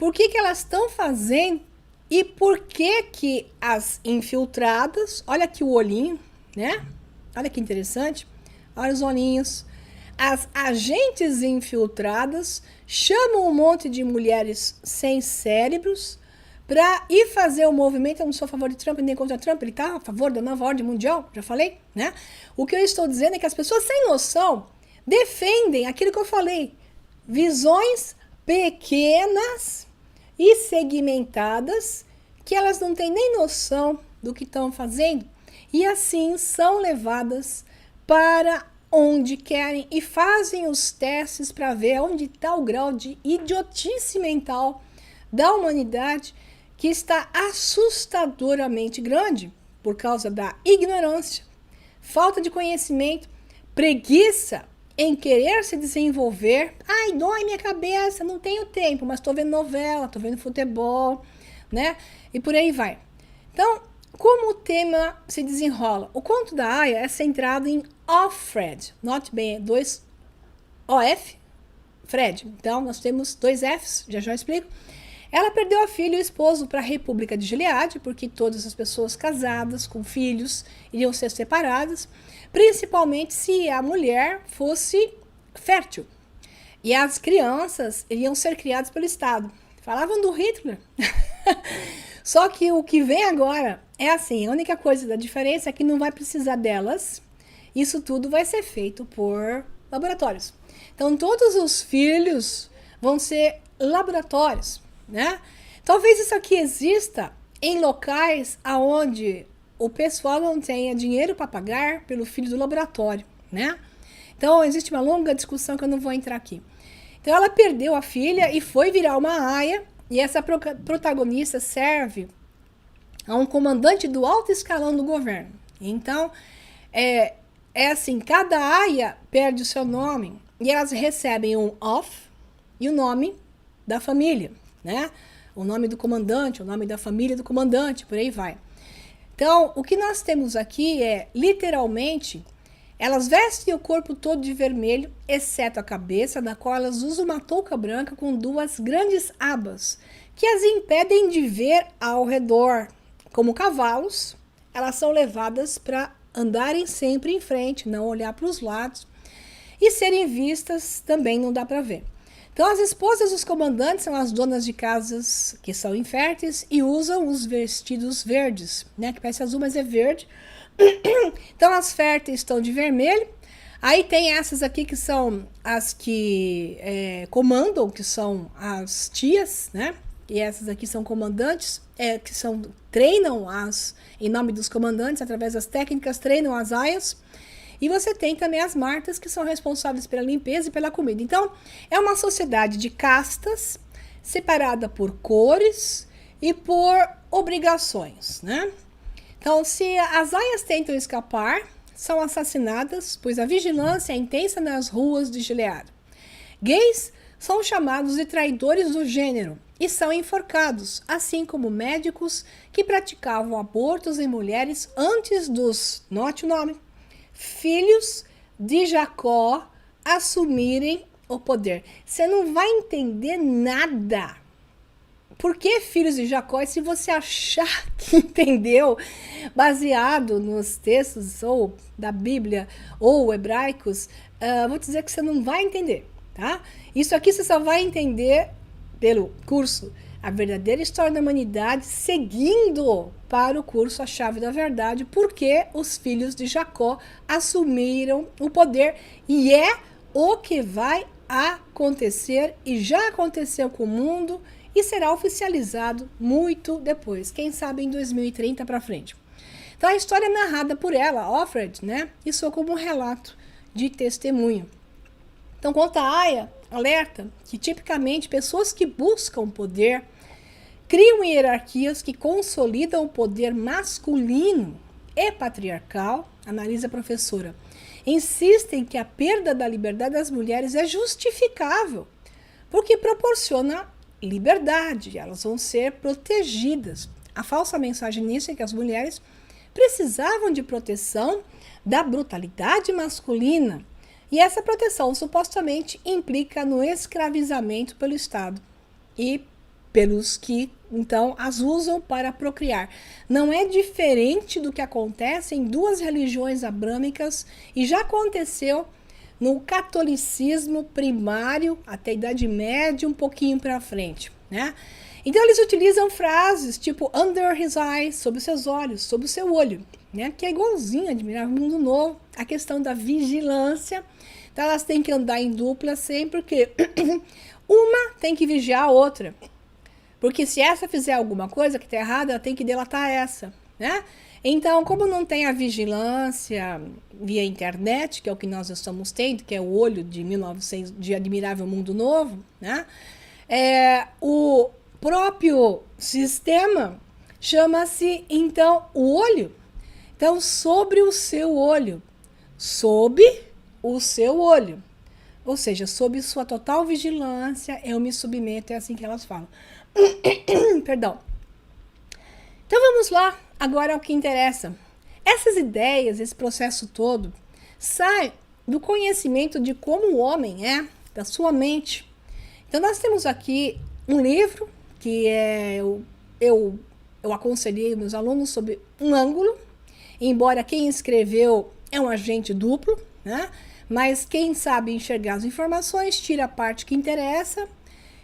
por que elas estão fazendo e por que as infiltradas, olha aqui o olhinho, né? Olha que interessante, olha os olhinhos. As agentes infiltradas chamam um monte de mulheres sem cérebros para ir fazer o movimento. Eu não sou a favor de Trump nem contra Trump, ele está a favor da nova ordem mundial, já falei, né? O que eu estou dizendo é que as pessoas sem noção defendem aquilo que eu falei, visões pequenas e segmentadas, que elas não têm nem noção do que estão fazendo, e assim são levadas para onde querem e fazem os testes para ver onde está o grau de idiotice mental da humanidade, que está assustadoramente grande por causa da ignorância, falta de conhecimento, preguiça em querer se desenvolver. Ai, dói minha cabeça, não tenho tempo, mas estou vendo novela, estou vendo futebol, né? E por aí vai. Então, como o tema se desenrola? O conto da Aya é centrado em Offred, note bem, 2 OF, Fred. Então, nós temos 2 Fs, já explico. Ela perdeu a filha e o esposo para a República de Gileade, porque todas as pessoas casadas com filhos iriam ser separadas, principalmente se a mulher fosse fértil. E as crianças iriam ser criadas pelo Estado. Falavam do Hitler. Só que o que vem agora é assim, a única coisa da diferença é que não vai precisar delas. Isso tudo vai ser feito por laboratórios. Então, todos os filhos vão ser laboratórios, né? Talvez isso aqui exista em locais onde o pessoal não tenha dinheiro para pagar pelo filho do laboratório, né? Então, existe uma longa discussão que eu não vou entrar aqui. Então, ela perdeu a filha e foi virar uma aia, e essa protagonista serve a um comandante do alto escalão do governo. Então, é assim, cada aia perde o seu nome e elas recebem um off e o nome da família, né? O nome do comandante, o nome da família do comandante, por aí vai. Então, o que nós temos aqui é, literalmente, elas vestem o corpo todo de vermelho, exceto a cabeça, da qual elas usam uma touca branca com 2 grandes abas, que as impedem de ver ao redor. Como cavalos, elas são levadas para andarem sempre em frente, não olhar para os lados, e serem vistas também não dá para ver. Então, as esposas dos comandantes são as donas de casas que são inférteis e usam os vestidos verdes, né? Que parece azul, mas é verde. Então, as férteis estão de vermelho. Aí tem essas aqui que são as que comandam, que são as tias, né? E essas aqui são comandantes, que treinam em nome dos comandantes, através das técnicas, treinam as aias. E você tem também as martas, que são responsáveis pela limpeza e pela comida. Então, é uma sociedade de castas, separada por cores e por obrigações, né? Então, se as aias tentam escapar, são assassinadas, pois a vigilância é intensa nas ruas de Gilead. Gays são chamados de traidores do gênero e são enforcados, assim como médicos que praticavam abortos em mulheres antes dos, note o nome, filhos de Jacó assumirem o poder. Você não vai entender nada. Por que filhos de Jacó? E se você achar que entendeu, baseado nos textos ou da Bíblia ou hebraicos, vou dizer que você não vai entender, tá? Isso aqui você só vai entender pelo curso A Verdadeira História da Humanidade, seguindo para o curso A Chave da Verdade, porque os filhos de Jacó assumiram o poder e é o que vai acontecer e já aconteceu com o mundo e será oficializado muito depois, quem sabe em 2030 para frente. Então a história é narrada por ela, Offred, né? E soa como um relato de testemunho. Então conta a Aya, alerta que tipicamente pessoas que buscam poder criam hierarquias que consolidam o poder masculino e patriarcal, analisa a professora. Insistem que a perda da liberdade das mulheres é justificável, porque proporciona liberdade, elas vão ser protegidas. A falsa mensagem nisso é que as mulheres precisavam de proteção da brutalidade masculina, e essa proteção supostamente implica no escravizamento pelo Estado e pelos que, então, as usam para procriar. Não é diferente do que acontece em 2 religiões abrâmicas e já aconteceu no catolicismo primário, até a Idade Média, um pouquinho para frente, né? Então, eles utilizam frases tipo under his eyes, sob os seus olhos, sob o seu olho, né? Que é igualzinho a Admirável Mundo Novo, a questão da vigilância. Então, elas têm que andar em dupla sempre, porque uma tem que vigiar a outra. Porque se essa fizer alguma coisa que está errada, ela tem que delatar essa, né? Então, como não tem a vigilância via internet, que é o que nós estamos tendo, que é o olho de 1900, de Admirável Mundo Novo, né? O próprio sistema chama-se, então, o olho. Então, sobre o seu olho. Sob o seu olho. Ou seja, sob sua total vigilância, eu me submeto, é assim que elas falam. Perdão. Então vamos lá, agora ao que interessa. Essas ideias, esse processo todo, sai do conhecimento de como o homem é, da sua mente. Então nós temos aqui um livro que eu aconselhei meus alunos sobre um ângulo, embora quem escreveu é um agente duplo, né? Mas quem sabe enxergar as informações, tira a parte que interessa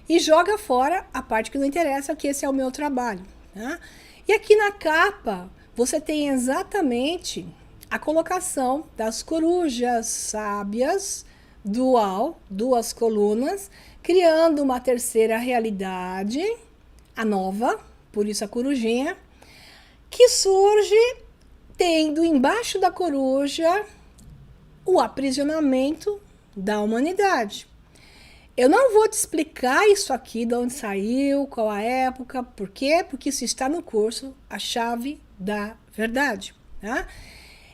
e joga fora a parte que não interessa, que esse é o meu trabalho, né? E aqui na capa, você tem exatamente a colocação das corujas sábias, dual, duas colunas, criando uma terceira realidade, a nova, por isso a corujinha, que surge tendo embaixo da coruja o aprisionamento da humanidade. Eu não vou te explicar isso aqui, de onde saiu, qual a época, por quê? Porque isso está no curso A Chave da Verdade. Tá?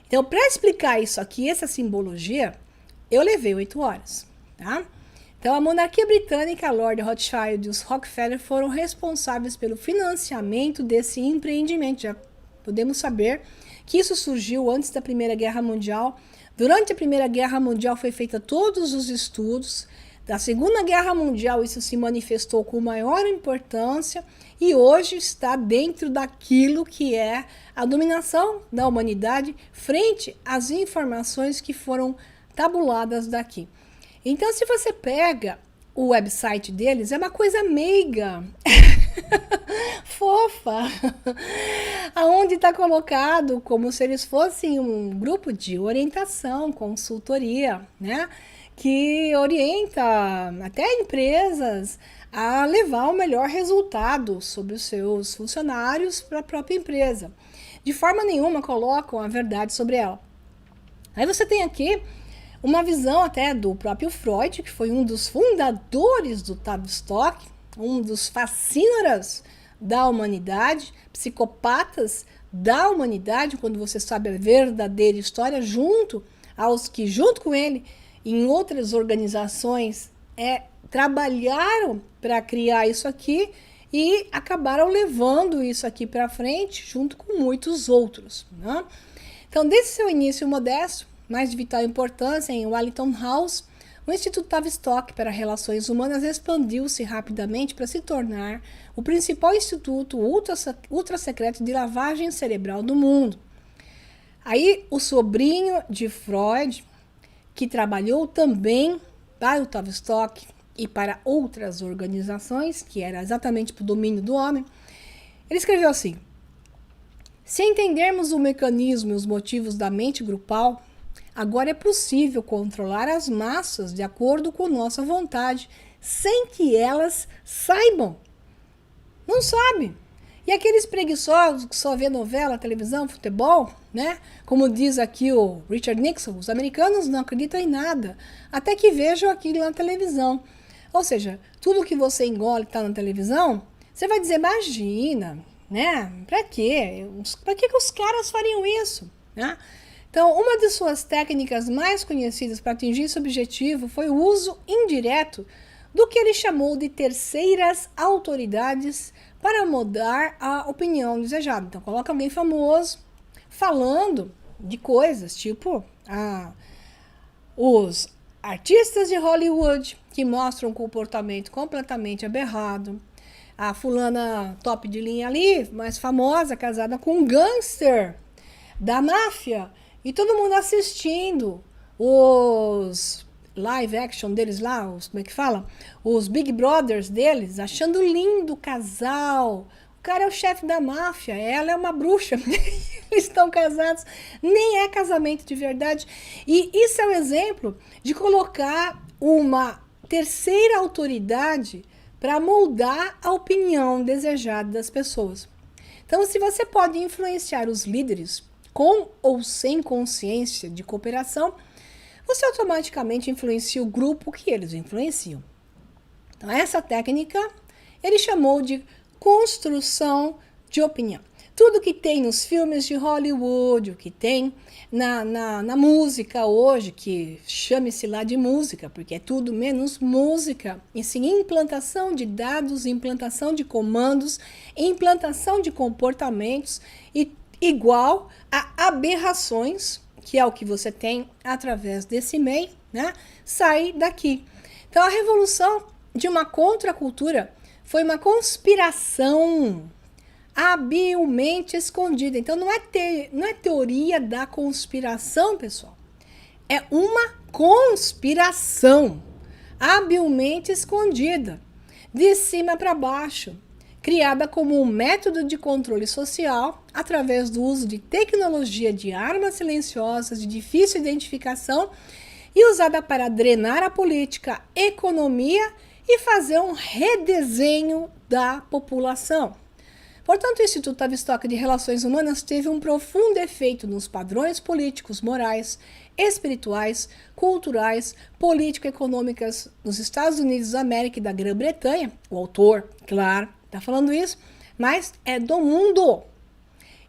Então, para explicar isso aqui, essa simbologia, eu levei 8 horas. Tá? Então, a monarquia britânica, a Lord Rothschild e os Rockefeller foram responsáveis pelo financiamento desse empreendimento. Já podemos saber que isso surgiu antes da Primeira Guerra Mundial. Durante a Primeira Guerra Mundial foi feita todos os estudos. Da Segunda Guerra Mundial isso se manifestou com maior importância e hoje está dentro daquilo que é a dominação da humanidade frente às informações que foram tabuladas daqui. Então, se você pega o website deles, é uma coisa meiga, fofa, aonde está colocado como se eles fossem um grupo de orientação, consultoria, né? Que orienta até empresas a levar o melhor resultado sobre os seus funcionários para a própria empresa. De forma nenhuma colocam a verdade sobre ela. Aí você tem aqui uma visão até do próprio Freud, que foi um dos fundadores do Tavistock, um dos fascínoras da humanidade, psicopatas da humanidade, quando você sabe a verdadeira história, junto aos que, junto com ele, em outras organizações, trabalharam para criar isso aqui e acabaram levando isso aqui para frente, junto com muitos outros. Né? Então, desde seu início modesto, mas de vital importância, em Wellington House, o Instituto Tavistock para Relações Humanas expandiu-se rapidamente para se tornar o principal instituto ultra secreto de lavagem cerebral do mundo. Aí, o sobrinho de Freud, que trabalhou também para o Tavistock e para outras organizações, que era exatamente para o domínio do homem, ele escreveu assim: se entendermos o mecanismo e os motivos da mente grupal, agora é possível controlar as massas de acordo com nossa vontade, sem que elas saibam. Não sabem. E aqueles preguiçosos que só vê novela, televisão, futebol, né? Como diz aqui o Richard Nixon, os americanos não acreditam em nada, até que vejam aquilo na televisão. Ou seja, tudo que você engole está na televisão, você vai dizer, imagina, né? Para quê? Para que os caras fariam isso? Né? Então, uma de suas técnicas mais conhecidas para atingir esse objetivo foi o uso indireto do que ele chamou de terceiras autoridades para mudar a opinião desejada. Então, coloca alguém famoso falando de coisas, tipo os artistas de Hollywood que mostram um comportamento completamente aberrado, a fulana top de linha ali, mais famosa, casada com um gangster da máfia, e todo mundo assistindo os live action deles lá, como é que fala? Os Big Brothers deles, achando lindo o casal. O cara é o chefe da máfia, ela é uma bruxa. Eles estão casados, nem é casamento de verdade. E isso é um exemplo de colocar uma terceira autoridade para moldar a opinião desejada das pessoas. Então, se você pode influenciar os líderes com ou sem consciência de cooperação, você automaticamente influencia o grupo que eles influenciam. Então, essa técnica ele chamou de construção de opinião. Tudo que tem nos filmes de Hollywood, o que tem na música hoje, que chame-se lá de música, porque é tudo menos música, e sim implantação de dados, implantação de comandos, implantação de comportamentos, e igual a aberrações, que é o que você tem através desse meio, né? Sair daqui. Então, a revolução de uma contracultura foi uma conspiração habilmente escondida. Então, não é teoria da conspiração, pessoal. É uma conspiração habilmente escondida, de cima para baixo, criada como um método de controle social através do uso de tecnologia de armas silenciosas de difícil identificação e usada para drenar a política, economia e fazer um redesenho da população. Portanto, o Instituto Tavistock de Relações Humanas teve um profundo efeito nos padrões políticos, morais, espirituais, culturais, político-econômicas dos Estados Unidos da América e da Grã-Bretanha. O autor, claro, está falando isso, mas é do mundo.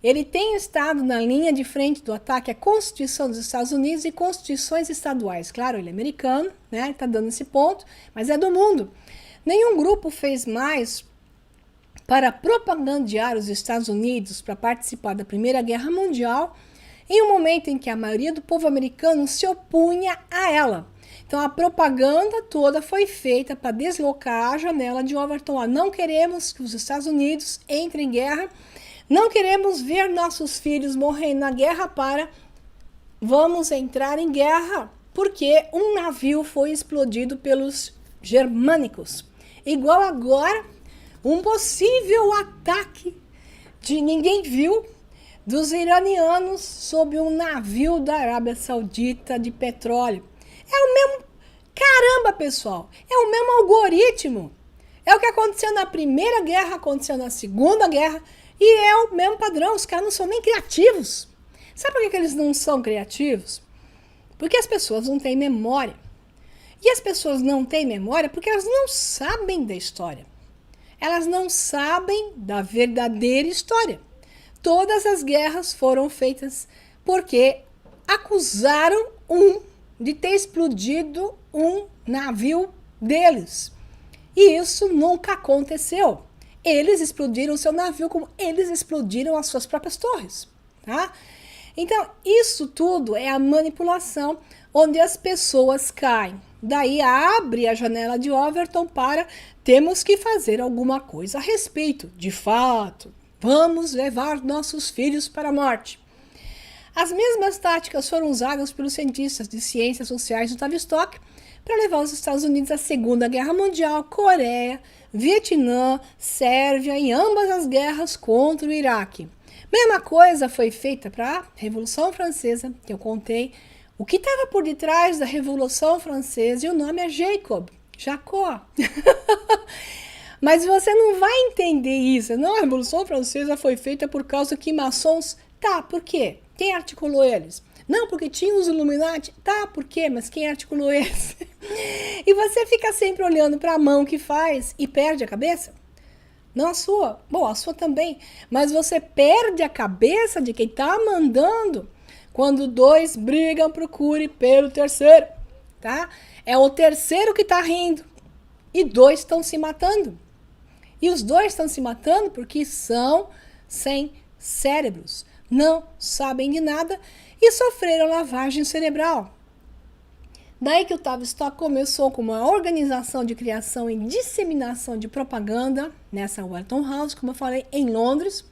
Ele tem estado na linha de frente do ataque à Constituição dos Estados Unidos e constituições estaduais. Claro, ele é americano, né? Está dando esse ponto, mas é do mundo. Nenhum grupo fez mais para propagandear os Estados Unidos para participar da Primeira Guerra Mundial em um momento em que a maioria do povo americano se opunha a ela. Então, a propaganda toda foi feita para deslocar a janela de Overton. Não queremos que os Estados Unidos entrem em guerra, não queremos ver nossos filhos morrendo na guerra vamos entrar em guerra, porque um navio foi explodido pelos germânicos. Igual agora, um possível ataque de ninguém viu dos iranianos sobre um navio da Arábia Saudita de petróleo. É o mesmo... Caramba, pessoal! É o mesmo algoritmo. É o que aconteceu na Primeira Guerra, aconteceu na Segunda Guerra, e é o mesmo padrão. Os caras não são nem criativos. Sabe por que eles não são criativos? Porque as pessoas não têm memória. E as pessoas não têm memória porque elas não sabem da história. Elas não sabem da verdadeira história. Todas as guerras foram feitas porque acusaram de ter explodido um navio deles. E isso nunca aconteceu. Eles explodiram seu navio como eles explodiram as suas próprias torres. Tá? Então, isso tudo é a manipulação onde as pessoas caem. Daí abre a janela de Overton para temos que fazer alguma coisa a respeito. De fato, vamos levar nossos filhos para a morte. As mesmas táticas foram usadas pelos cientistas de ciências sociais do Tavistock para levar os Estados Unidos à Segunda Guerra Mundial, Coreia, Vietnã, Sérvia e ambas as guerras contra o Iraque. Mesma coisa foi feita para a Revolução Francesa, que eu contei. O que estava por detrás da Revolução Francesa, e o nome é Jacó. Mas você não vai entender isso. Não, a Revolução Francesa foi feita por causa que maçons... Tá, por quê? Quem articulou eles? Não, porque tinha os Illuminati. Tá, por quê? Mas quem articulou eles? E você fica sempre olhando para a mão que faz e perde a cabeça? Não a sua. Bom, a sua também. Mas você perde a cabeça de quem está mandando. Quando dois brigam, procure pelo terceiro, tá? É o terceiro que está rindo e dois estão se matando. E os dois estão se matando porque são sem cérebros, não sabem de nada e sofreram lavagem cerebral. Daí que o Tavistock começou com uma organização de criação e disseminação de propaganda nessa Wellington House, como eu falei, em Londres,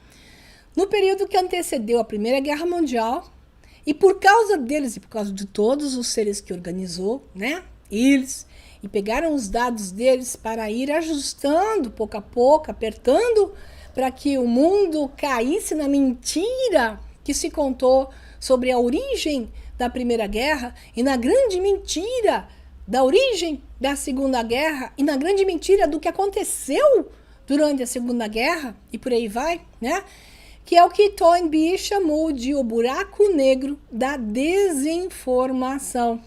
no período que antecedeu a Primeira Guerra Mundial. E por causa deles e por causa de todos os seres que organizou, né, eles, e pegaram os dados deles para ir ajustando pouco a pouco, apertando para que o mundo caísse na mentira que se contou sobre a origem da Primeira Guerra e na grande mentira da origem da Segunda Guerra e na grande mentira do que aconteceu durante a Segunda Guerra e por aí vai, né? que é o que Toynbee chamou de o buraco negro da desinformação.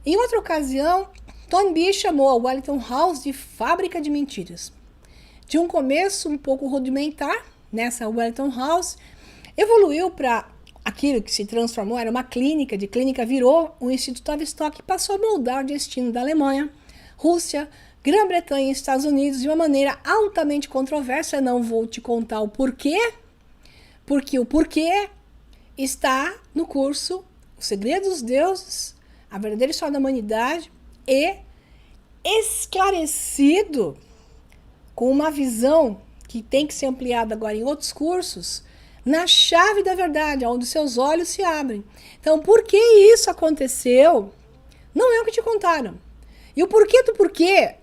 Em outra ocasião, Toynbee chamou a Wellington House de fábrica de mentiras. De um começo um pouco rudimentar, nessa Wellington House, evoluiu para aquilo que se transformou, era uma clínica, de clínica virou um Instituto Tavistock, que passou a moldar o destino da Alemanha, Rússia, Grã-Bretanha e Estados Unidos de uma maneira altamente controversa. Não vou te contar o porquê, porque o porquê está no curso O Segredo dos Deuses, a verdadeira história da humanidade, e esclarecido com uma visão que tem que ser ampliada agora em outros cursos, na chave da verdade, onde seus olhos se abrem. Então, por que isso aconteceu? Não é o que te contaram. E o porquê do porquê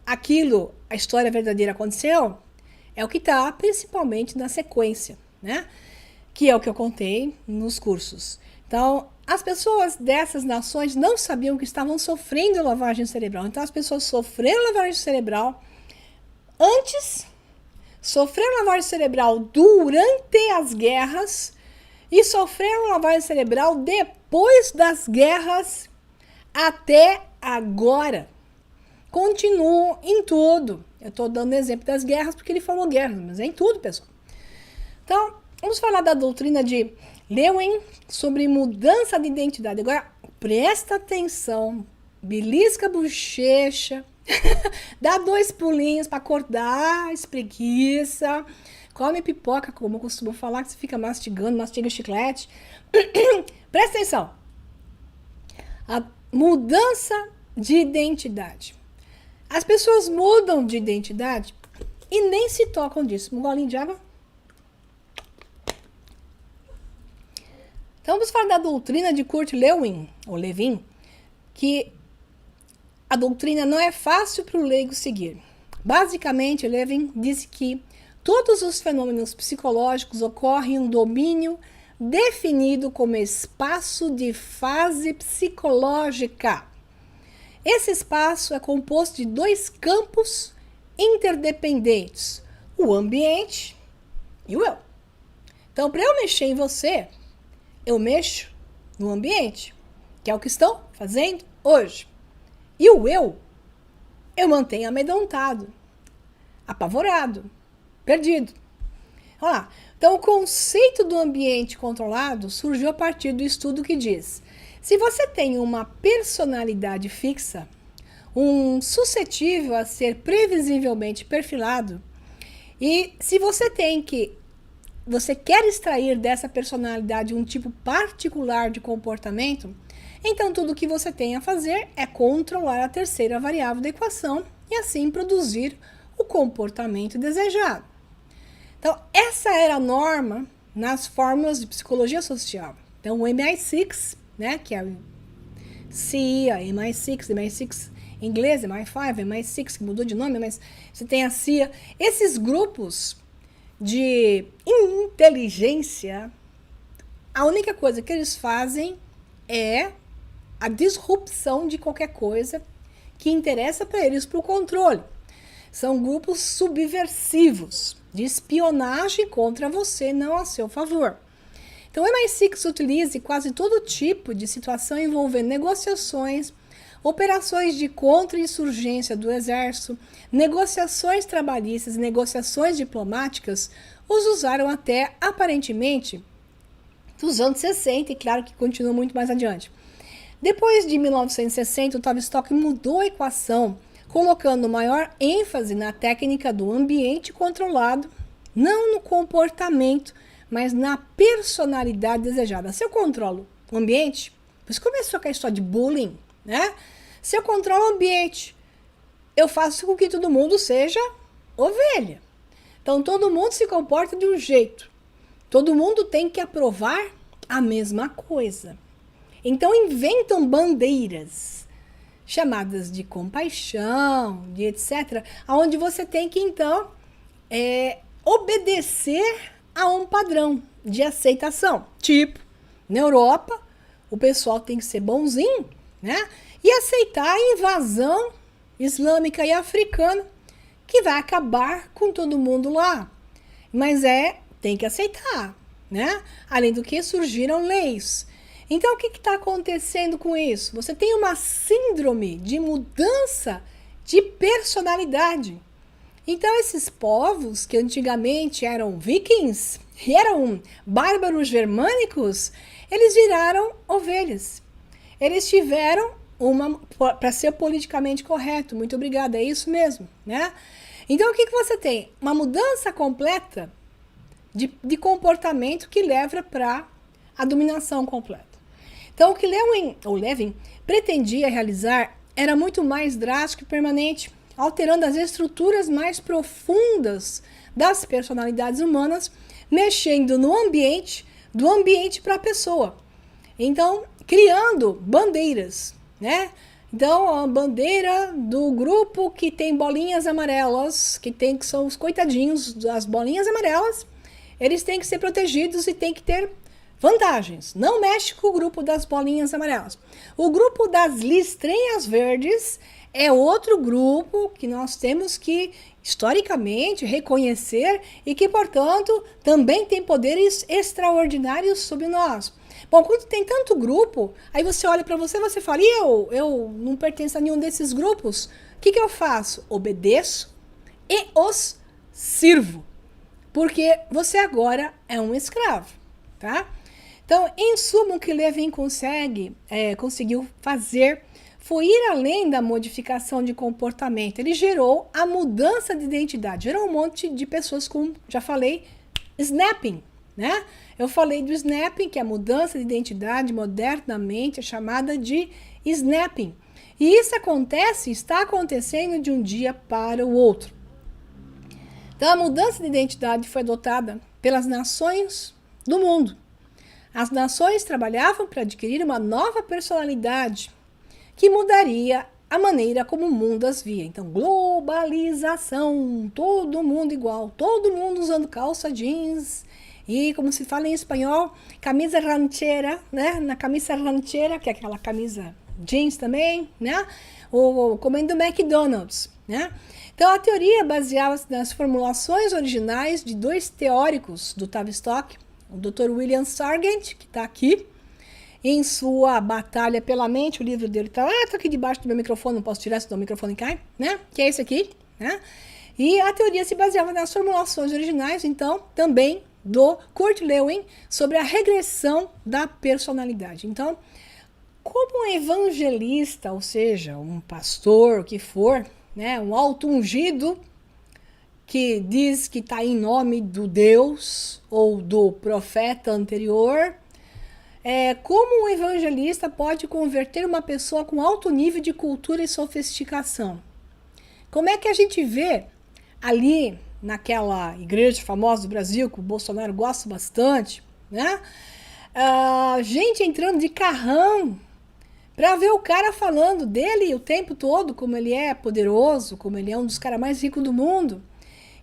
aquilo, a história verdadeira aconteceu, é o que está principalmente na sequência, né? Que é o que eu contei nos cursos. Então, as pessoas dessas nações não sabiam que estavam sofrendo lavagem cerebral. Então, as pessoas sofreram lavagem cerebral antes, sofreram lavagem cerebral durante as guerras e sofreram lavagem cerebral depois das guerras até agora. Continuam em tudo. Eu estou dando exemplo das guerras porque ele falou guerra, mas é em tudo, pessoal. Então, vamos falar da doutrina de Lewin sobre mudança de identidade. Agora, presta atenção, belisca a bochecha, dá 2 pulinhos para acordar, espreguiça, come pipoca, como eu costumo falar, que você fica mastigando, mastiga chiclete. Presta atenção. A mudança de identidade. As pessoas mudam de identidade e nem se tocam disso. Um golinho de água. Então, vamos falar da doutrina de Kurt Lewin, ou Levin, que a doutrina não é fácil para o leigo seguir. Basicamente, Levin disse que todos os fenômenos psicológicos ocorrem em um domínio definido como espaço de fase psicológica. Esse espaço é composto de 2 campos interdependentes, o ambiente e o eu. Então, para eu mexer em você, eu mexo no ambiente, que é o que estão fazendo hoje. E o eu mantenho amedrontado, apavorado, perdido. Olha lá. Então, o conceito do ambiente controlado surgiu a partir do estudo que diz: se você tem uma personalidade fixa, suscetível a ser previsivelmente perfilado, e se você quer extrair dessa personalidade um tipo particular de comportamento, então tudo o que você tem a fazer é controlar a terceira variável da equação e assim produzir o comportamento desejado. Então, essa era a norma nas fórmulas de psicologia social. Então, o MI6, né, que é a CIA, MI6 em inglês, MI5, MI6, que mudou de nome, mas você tem a CIA. Esses grupos de inteligência, a única coisa que eles fazem é a disrupção de qualquer coisa que interessa para eles, para o controle. São grupos subversivos, de espionagem contra você, não a seu favor. Então, o MI6 utiliza quase todo tipo de situação envolvendo negociações, operações de contra-insurgência do exército, negociações trabalhistas e negociações diplomáticas, os usaram até, aparentemente, dos anos 60, e claro que continua muito mais adiante. Depois de 1960, o Tavistock mudou a equação, colocando maior ênfase na técnica do ambiente controlado, não no comportamento, mas na personalidade desejada. Se eu controlo o ambiente, pois começou com a história de bullying, né? Se eu controlo o ambiente, eu faço com que todo mundo seja ovelha. Então, todo mundo se comporta de um jeito. Todo mundo tem que aprovar a mesma coisa. Então, inventam bandeiras chamadas de compaixão, de etc., onde você tem que, então, obedecer a um padrão de aceitação. Tipo, na Europa, o pessoal tem que ser bonzinho, né? E aceitar a invasão islâmica e africana, que vai acabar com todo mundo lá. Mas é tem que aceitar, né? Além do que surgiram leis. Então, o que está acontecendo com isso? Você tem uma síndrome de mudança de personalidade. Então, esses povos que antigamente eram vikings e eram bárbaros germânicos, eles viraram ovelhas. Eles tiveram para ser politicamente correto, muito obrigada, é isso mesmo, né? Então, o que você tem? Uma mudança completa de comportamento que leva para a dominação completa. Então, o que Levin pretendia realizar era muito mais drástico e permanente, alterando as estruturas mais profundas das personalidades humanas, mexendo no ambiente, do ambiente para a pessoa. Então, criando bandeiras, né? Então, a bandeira do grupo que tem bolinhas amarelas, que são os coitadinhos das bolinhas amarelas, eles têm que ser protegidos e têm que ter vantagens. Não mexe com o grupo das bolinhas amarelas. O grupo das listrinhas verdes é outro grupo que nós temos que, historicamente, reconhecer e que, portanto, também tem poderes extraordinários sobre nós. Bom, quando tem tanto grupo, aí você olha para você e você fala, e eu não pertenço a nenhum desses grupos, o que eu faço? Obedeço e os sirvo, porque você agora é um escravo, tá? Então, em suma, o que Levin conseguiu fazer foi ir além da modificação de comportamento. Ele gerou a mudança de identidade. Gerou um monte de pessoas com, já falei, snapping, né? Eu falei do snapping, que é a mudança de identidade, modernamente é chamada de snapping. E isso está acontecendo de um dia para o outro. Então, a mudança de identidade foi adotada pelas nações do mundo. As nações trabalhavam para adquirir uma nova personalidade que mudaria a maneira como o mundo as via. Então, globalização, todo mundo igual, todo mundo usando calça jeans e, como se fala em espanhol, camisa ranchera, né? Na camisa ranchera, que é aquela camisa jeans também, né? Ou comendo McDonald's, né? Então, a teoria baseava-se nas formulações originais de dois teóricos do Tavistock, o Dr. William Sargent, que está aqui, em sua Batalha pela Mente, o livro dele está aqui debaixo do meu microfone, não posso tirar, senão o microfone cai, né? Que é esse aqui, né? E a teoria se baseava nas formulações originais, então, também do Kurt Lewin, sobre a regressão da personalidade. Então, como um evangelista, ou seja, um pastor, o que for, né? Um auto-ungido, que diz que está em nome do Deus ou do profeta anterior, como um evangelista pode converter uma pessoa com alto nível de cultura e sofisticação? Como é que a gente vê ali naquela igreja famosa do Brasil, que o Bolsonaro gosta bastante, né? Gente entrando de carrão para ver o cara falando dele o tempo todo, como ele é poderoso, como ele é um dos caras mais ricos do mundo.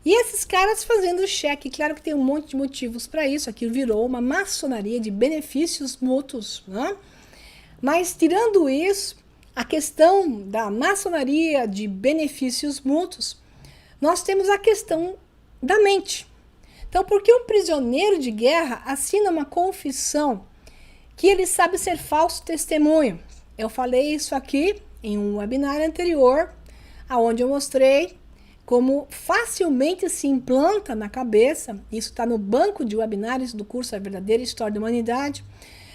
E esses caras fazendo cheque, claro que tem um monte de motivos para isso, aquilo virou uma maçonaria de benefícios mútuos, né? Mas tirando isso, a questão da maçonaria de benefícios mútuos, nós temos a questão da mente. Então, por que um prisioneiro de guerra assina uma confissão que ele sabe ser falso testemunho? Eu falei isso aqui em um webinar anterior, onde eu mostrei como facilmente se implanta na cabeça, isso está no banco de webinários do curso A Verdadeira História da Humanidade,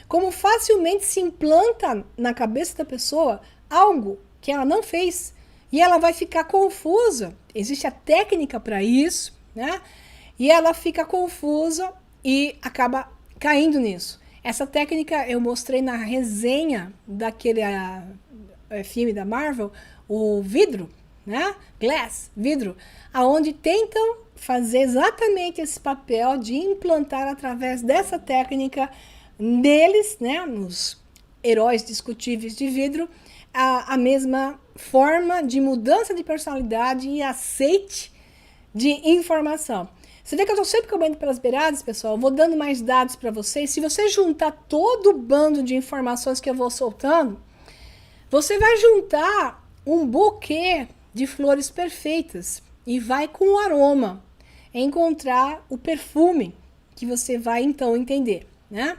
como facilmente se implanta na cabeça da pessoa algo que ela não fez e ela vai ficar confusa. Existe a técnica para isso, né? E ela fica confusa e acaba caindo nisso. Essa técnica eu mostrei na resenha daquele filme da Marvel, o Vidro, né? Glass, vidro, aonde tentam fazer exatamente esse papel de implantar através dessa técnica neles, né, nos heróis discutíveis de vidro, a mesma forma de mudança de personalidade e aceite de informação. Você vê que eu estou sempre comendo pelas beiradas, pessoal, eu vou dando mais dados para vocês. Se você juntar todo o bando de informações que eu vou soltando, você vai juntar um buquê de flores perfeitas e vai com o aroma encontrar o perfume você vai então entender, né?